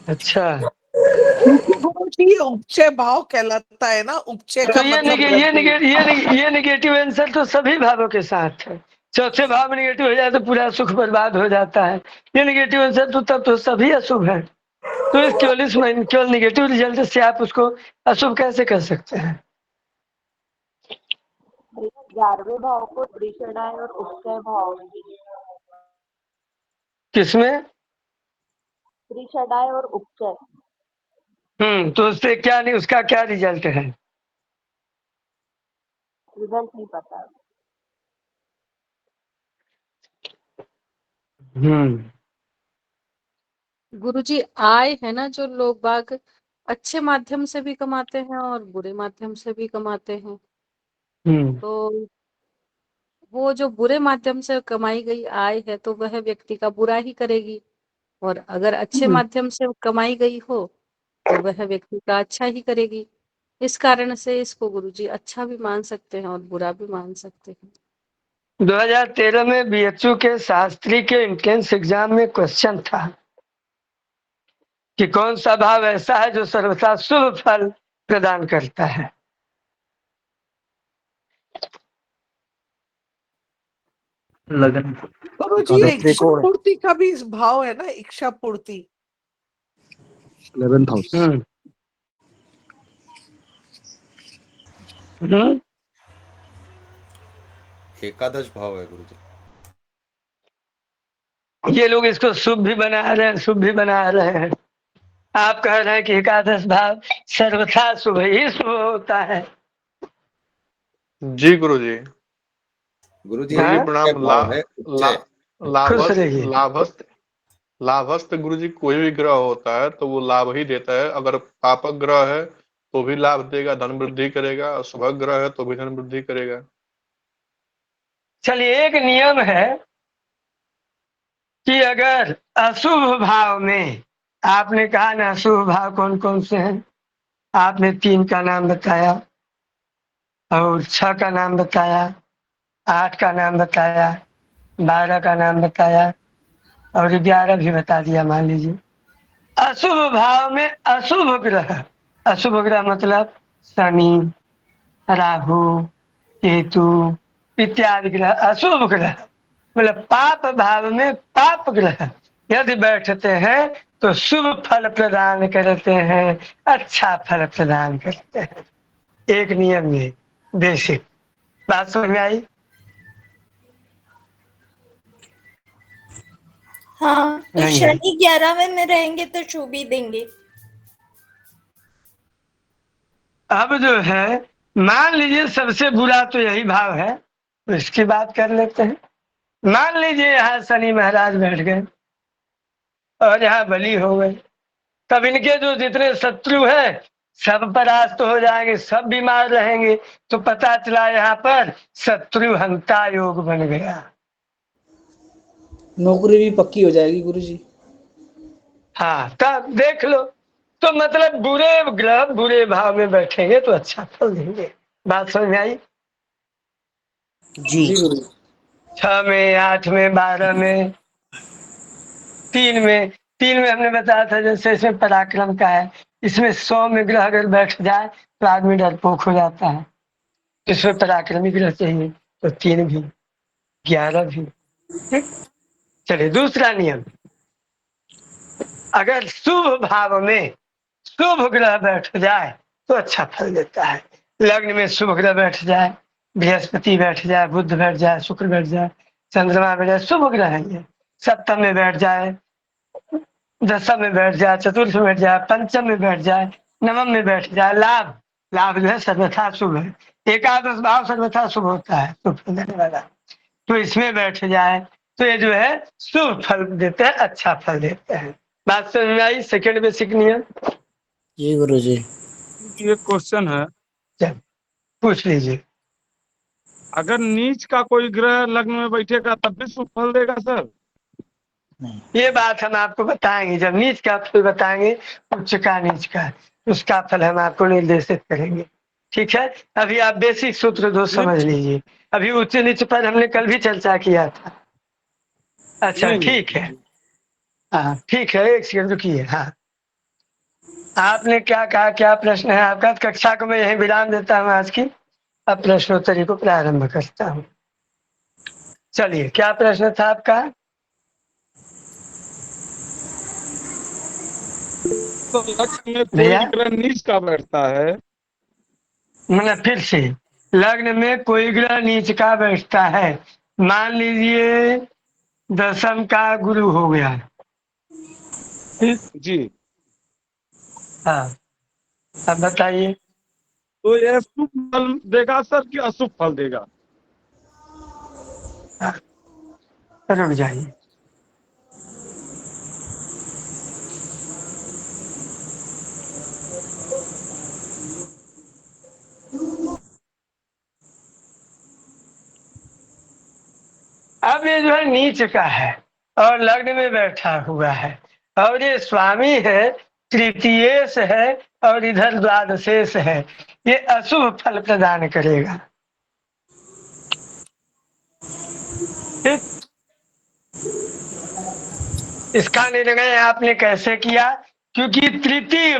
अच्छा, गुरुजी ये उपचय भाव कहलाता है ना, उपचय तो का मतलब ये नेगेटिव आंसर तो सभी भावों के साथ है। चौथे भाव में नेगेटिव हो जाए तो पूरा सुख बर्बाद हो जाता है। ये नेगेटिव आंसर तो तब तो सभी अशुभ है। तो इस केवल नेगेटिव रिजल्ट से आप उसको अशुभ कैसे कर सकते हैं? 11वें भाव को त्रिषणाय और उपचय भाव में किसमें? त्रिषणाय और उपचय। तो उससे क्या नहीं, उसका क्या रिजल्ट है? रिजल्ट नहीं पता। गुरुजी आय है ना, जो लोग बाग अच्छे माध्यम से भी कमाते हैं और बुरे माध्यम से भी कमाते हैं, तो वो जो बुरे माध्यम से कमाई गई आय है तो वह व्यक्ति का बुरा ही करेगी, और अगर अच्छे माध्यम से कमाई गई हो तो वह व्यक्ति का अच्छा ही करेगी। इस कारण से इसको गुरुजी अच्छा भी मान सकते हैं और बुरा भी मान सकते हैं। 2013 में बीएचयू के शास्त्री के एंट्रेंस एग्जाम में क्वेश्चन था कि कौन सा भाव ऐसा है जो सर्वथा शुभ फल प्रदान करता है? लगन। गुरुजी इच्छा पूर्ति का भी इस भाव है ना, इच्छा पूर्ति। 11th house. एकादश भाव है गुरुजी। ये लोग इसको शुभ भी बना रहे हैं, शुभ भी बना रहे हैं। आप कह रहे हैं कि एकादश भाव सर्वथा शुभ ही शुभ होता है। जी गुरुजी। गुरुजी प्रणाम। लाभस्थ गुरुजी कोई भी ग्रह होता है तो वो लाभ ही देता है। अगर पापक ग्रह है तो भी लाभ देगा, धन वृद्धि करेगा, शुभ ग्रह है तो भी धन वृद्धि करेगा। चलिए, एक नियम है कि अगर अशुभ भाव में, आपने कहा ना अशुभ भाव कौन कौन से हैं, आपने 3 का नाम बताया और 6 का नाम बताया, 8 का नाम बताया, 12 का नाम बताया और 11 भी बता दिया। मान लीजिए अशुभ भाव में अशुभ ग्रह मतलब शनि, राहु, केतु इत्यादि ग्रह अशुभ ग्रह, मतलब पाप भाव में पाप ग्रह यदि बैठते हैं तो शुभ फल प्रदान करते हैं, अच्छा फल प्रदान करते हैं। एक नियम ये बेसिक बात समझ में आई? हाँ, तो शनि 11वें में रहेंगे तो शुभ ही देंगे। अब जो है, मान लीजिए सबसे बुरा तो यही भाव है, तो इसकी बात कर लेते हैं। मान लीजिए यहाँ शनि महाराज बैठ गए और यहाँ बलि हो गए, तब इनके जो जितने शत्रु है सब परास्त हो जाएंगे, सब बीमार रहेंगे। तो पता चला यहाँ पर शत्रुहंता योग बन गया। नौकरी भी पक्की हो जाएगी गुरुजी। हाँ, तब देख लो। तो मतलब बुरे ग्रह बुरे भाव में बैठेंगे तो अच्छा फल देंगे। बात समझ में आई? जी गुरु। 6 में, 8 में, 12 में, 3 में। 3 में हमने बताया था जैसे इसमें पराक्रम का है। इसमें 100 में ग्रह अगर बैठ जाए तो आदमी डरपोक हो जाता है। इसमें पराक्रमी ग्रह चाहिए तो 3 भी, 11 भी। ठीक, चलिए दूसरा नियम। अगर शुभ भाव में शुभ ग्रह बैठ जाए तो अच्छा फल देता है। लग्न में शुभ ग्रह बैठ जाए, बृहस्पति बैठ जाए, बुध बैठ जाए, शुक्र बैठ जाए, चंद्रमा बैठ जाए, शुभ ग्रह है ये। सप्तम में बैठ जाए, दशम में बैठ जाए, चतुर्थ में बैठ जाए, पंचम में बैठ जाए, नवम में बैठ जाए, लाभ लाभ जो है सर्वथा शुभ है। एकादश भाव सर्वथा शुभ होता है, शुभ फल देने वाला। तो इसमें बैठ जाए तो ये जो है शुभ फल देते हैं, अच्छा फल देते हैं। बात समझ में आई? सेकेंड बेसिक नियम। जी गुरुजी। ये क्वेश्चन है, चल पूछ लीजिए। अगर नीच का कोई ग्रह लग्न में बैठेगा तब भी शुभ फल देगा सर? ये बात हम आपको बताएंगे, जब नीच का फल बताएंगे, उच्च का नीच का, उसका फल हम आपको निर्देशित करेंगे। ठीक है, अभी आप बेसिक सूत्र दो समझ लीजिए। अभी उच्च नीच पर हमने कल भी चर्चा किया था। अच्छा ठीक है, हाँ ठीक है, एक सेकंड रुकिए। हाँ, आपने क्या कहा, क्या प्रश्न है आपका? कक्षा को मैं यही विराम देता हूँ आज की। अब प्रश्नोत्तरी को प्रारंभ करता हूँ। चलिए, क्या प्रश्न था आपका? तो लग्न में कोई ग्रह नीच का बैठता है, मतलब फिर से, लग्न में कोई ग्रह नीच का बैठता है। मान लीजिए 10वीं का गुरु हो गया जी, हाँ, अब बताइए। तो यह शुभ फल देगा सर कि अशुभ फल देगा? रुक जाइए। अब ये जो है नीच का है और लग्न में बैठा हुआ है, और ये स्वामी है, तृतीयेश है और इधर द्वादशेश है। ये अशुभ फल प्रदान करेगा। ठीक, इसका निर्णय आपने कैसे किया? क्योंकि तृतीय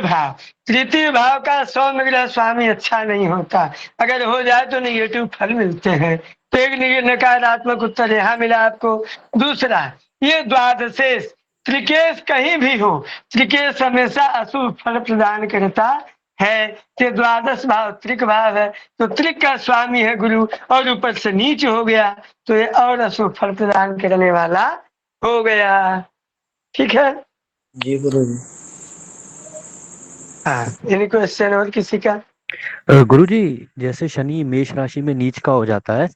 भाव का सौम्य ग्रह स्वामी अच्छा नहीं होता। अगर हो जाए तो निगेटिव फल मिलते हैं। तो एक नकारात्मक उत्तर यहाँ मिला आपको। दूसरा, ये द्वादशेश त्रिकेश कहीं भी हो, त्रिकेश हमेशा अशुभ फल प्रदान करता है। कि द्वादश भाव त्रिक भाव है, तो त्रिक का स्वामी है गुरु, और ऊपर से नीच हो गया तो ये और अशुभ फल प्रदान करने वाला हो गया। ठीक है जी गुरुजी। हाँ, एनी क्वेश्चन और किसी का? गुरुजी, जैसे शनि मेष राशि में नीच का हो जाता है,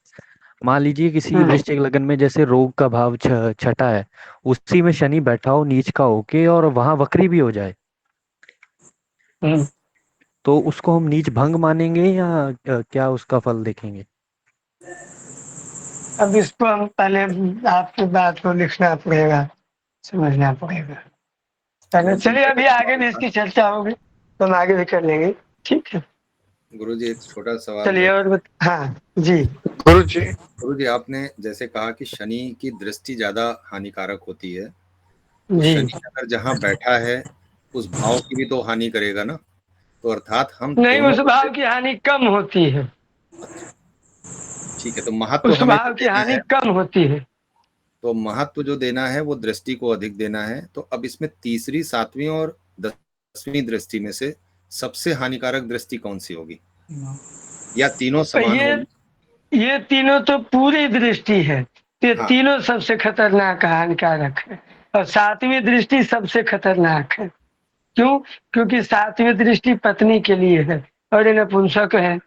मान लीजिए किसी वृश्चिक लगन में जैसे रोग का भाव छठा है, उसी में शनि बैठा हो नीच का होके और वहां वक्री भी हो जाए, तो उसको हम नीच भंग मानेंगे या क्या उसका फल देखेंगे? अब इसको हम पहले आपकी बात को लिखना पड़ेगा, समझना पड़ेगा। चलिए, अभी आगे भी इसकी चर्चा होगी तो हम आगे भी कर लेंगे। ठीक है गुरुजी, एक छोटा सवाल। चलिए, और हाँ जी गुरुजी, आपने जैसे कहा कि शनि की दृष्टि ज्यादा हानिकारक होती है, तो शनि अगर जहाँ बैठा है उस भाव की भी तो हानि करेगा ना? तो अर्थात हम नहीं, उस भाव की हानि कम होती है। ठीक है, तो महत्व उस भाव की हानि कम होती है। तो महत्व जो देना है वो दृष्टि को अधिक देना है। तो अब इसमें तीसरी, 7वीं और 10वीं दृष्टि में से सबसे हानिकारक दृष्टि कौन सी होगी, या तीनों समान होगी? ये तीनों तो पूरी दृष्टि है, ये तीनों सबसे खतरनाक हानिकारक है। और 7वीं दृष्टि सबसे खतरनाक है। क्यों? क्योंकि 7वीं दृष्टि पत्नी के लिए है और ये नपुंसक है।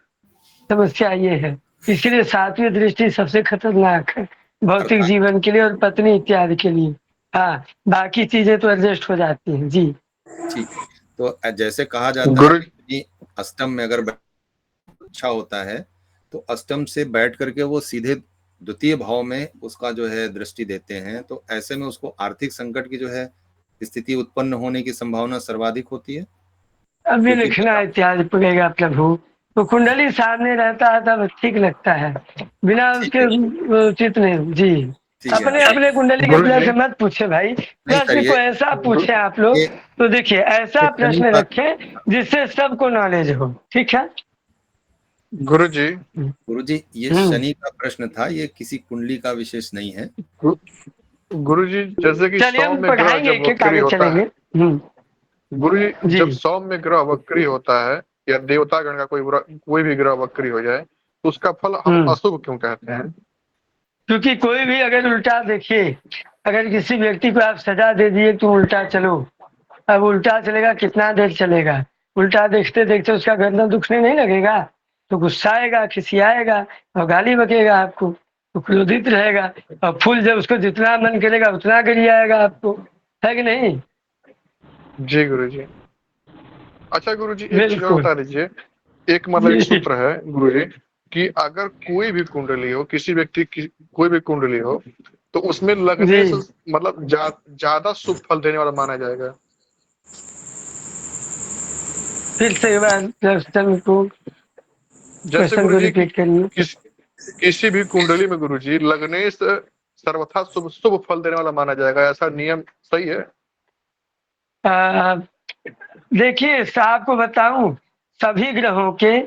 समस्या ये है, इसलिए 7वीं दृष्टि सबसे खतरनाक है भौतिक जीवन के लिए और पत्नी इत्यादि के लिए। हाँ, बाकी चीजें तो एडजस्ट हो जाती हैं। जी ठीक, तो जैसे कहा जाता है कि अष्टम में अगर अच्छा होता है तो अष्टम से बैठ करके वो सीधे द्वितीय भाव में उसका जो है दृष्टि देते हैं, तो ऐसे में उसको आर्थिक संकट की जो है स्थिति उत्पन्न होने की संभावना सर्वाधिक होती है। अभी लिखना इत्यादि पड़ेगा प्रभु। तो कुंडली सामने रहता है तब ठीक लगता है, बिना उसके उचित नहीं। जी अपने अपने कुंडली के प्लस मत पूछे भाई, प्रश्न को ऐसा पूछे आप लोग। तो देखिए ऐसा प्रश्न रखें जिससे सबको नॉलेज हो, ठीक है गुरुजी। गुरुजी ये शनि का प्रश्न था, ये किसी कुंडली का विशेष नहीं है। गुरुजी जैसे कि चलिए हम सौम्य ग्रह पढ़ाएंगे, जब वक्री होता है, गुरुजी जब सौम्य ग्रह वक्री होता है या देवता गण का कोई भी ग्रह वक्री हो जाए तो उसका फल हम अशुभ क्यों कहते हैं? क्योंकि कोई भी अगर उल्टा देखिए, अगर किसी व्यक्ति को आप सजा दे दिए तो उल्टा चलो, अब उल्टा चलेगा कितना देर चलेगा, उल्टा देखते देखते उसका गर्दन दुखने नहीं लगेगा तो गुस्सा आएगा, खिसियाएगा और गाली बकेगा आपको, तो क्रोधित रहेगा। और फूल जब उसको जितना मन करेगा उतना गरियाएगा आपको, है कि नहीं? जी गुरुजी। अच्छा गुरुजी एक चीज और बता दीजिए, एक मतलब एक सूत्र है गुरुजी कि अगर कोई भी कुंडली हो, किसी व्यक्ति की कोई भी कुंडली हो तो उसमें लगने से मतलब ज्यादा शुभ फल देने वाला माना जाएगा। फिर से जैसे गुरुजी किसी भी कुंडली में गुरुजी लगने से सर्वथा शुभ फल देने वाला माना जाएगा, ऐसा नियम सही है? देखिए आपको बताऊं, सभी ग्रहों के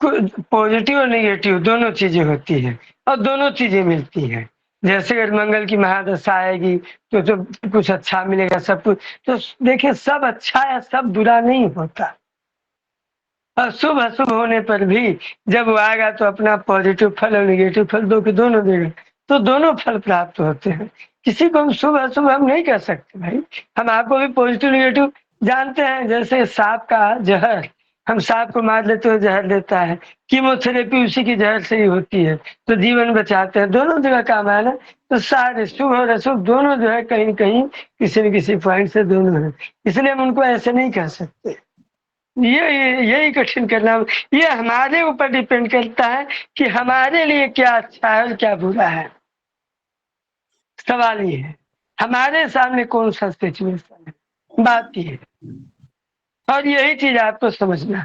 पॉजिटिव और नेगेटिव दोनों चीजें होती है और दोनों चीजें मिलती हैं। जैसे अगर मंगल की महादशा आएगी तो कुछ अच्छा मिलेगा, सब कुछ। तो देखिए सब अच्छा या सब बुरा नहीं होता, अशुभ अशुभ होने पर भी जब वो आएगा तो अपना पॉजिटिव फल और नेगेटिव फल दोनों देगा, तो दोनों फल प्राप्त होते हैं। किसी को हम शुभ अशुभ हम नहीं कह सकते भाई, हम आपको भी पॉजिटिव नेगेटिव जानते हैं। जैसे सांप का जहर, हम सांप को मार लेते हो जहर देता है, कीमोथेरेपी उसी की जहर से ही होती है, तो जीवन बचाते हैं, दोनों जगह काम है ना। तो सारे शुभ और अशुभ दोनों जो है कहीं न कहीं किसी न किसी पॉइंट से दोनों है, इसलिए हम उनको ऐसे नहीं कह सकते। यही कठिन करना, ये हमारे ऊपर डिपेंड करता है कि हमारे लिए क्या अच्छा है और क्या बुरा है। सवाल ये है हमारे सामने कौन सा सिचुएशन है, बात ये है, और यही चीज आपको समझना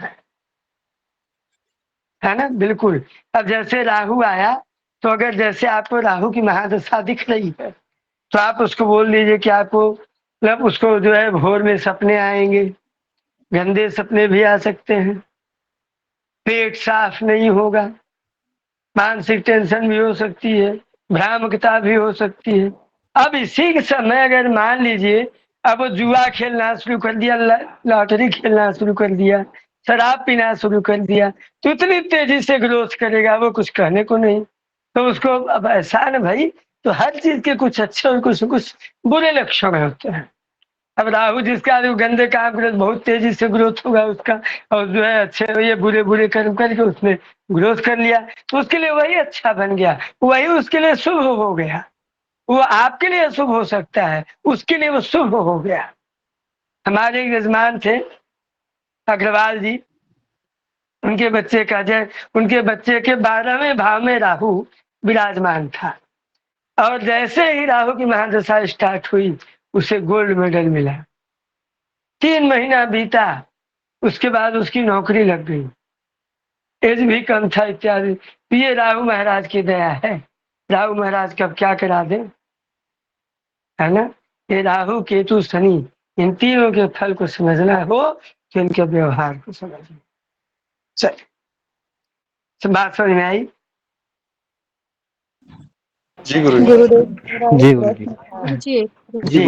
है ना। बिल्कुल। अब जैसे राहु आया तो अगर जैसे आपको राहु की महादशा दिख रही है तो आप उसको बोल दीजिए कि आपको मतलब उसको जो है भोर में सपने आएंगे, गंदे सपने भी आ सकते हैं, पेट साफ नहीं होगा, मानसिक टेंशन भी हो सकती है, भ्रामकता भी हो सकती है। अब इसी के समय अगर मान लीजिए अब वो जुआ खेलना शुरू कर दिया, लॉटरी खेलना शुरू कर दिया, शराब पीना शुरू कर दिया, तो इतनी तेजी से ग्रोथ करेगा वो कुछ कहने को नहीं। तो उसको अब ऐसा है ना भाई, तो हर चीज के कुछ अच्छे और कुछ बुरे लक्षण होते हैं। अब राहु जिसका गंदे काम करे बहुत तेजी से ग्रोथ होगा उसका, और जो है अच्छे ये बुरे बुरे कर्म करके उसने ग्रोथ कर लिया तो उसके लिए वही अच्छा बन गया, वही उसके लिए शुभ हो गया। वो आपके लिए अशुभ हो सकता है, उसके लिए वो शुभ हो गया। हमारे यजमान थे अग्रवाल जी, उनके बच्चे का उनके बच्चे के 12वें भाव में राहु विराजमान था, और जैसे ही राहु की महादशा स्टार्ट हुई उसे गोल्ड मेडल मिला। 3 महीना बीता, उसके बाद उसकी नौकरी लग गई, एज भी कम था इत्यादि। ये राहु महाराज की दया है, राहु महाराज कब क्या करा दे, है ना। ये राहु केतु शनि इन तीनों के फल को समझना हो तो इनके व्यवहार को समझना। चल बात समझ में आई? जी गुरु जी गुरु जी। जी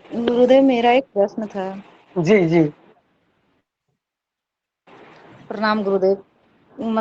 गुरुदेव मेरा एक प्रश्न था। जी जी प्रणाम गुरुदेव।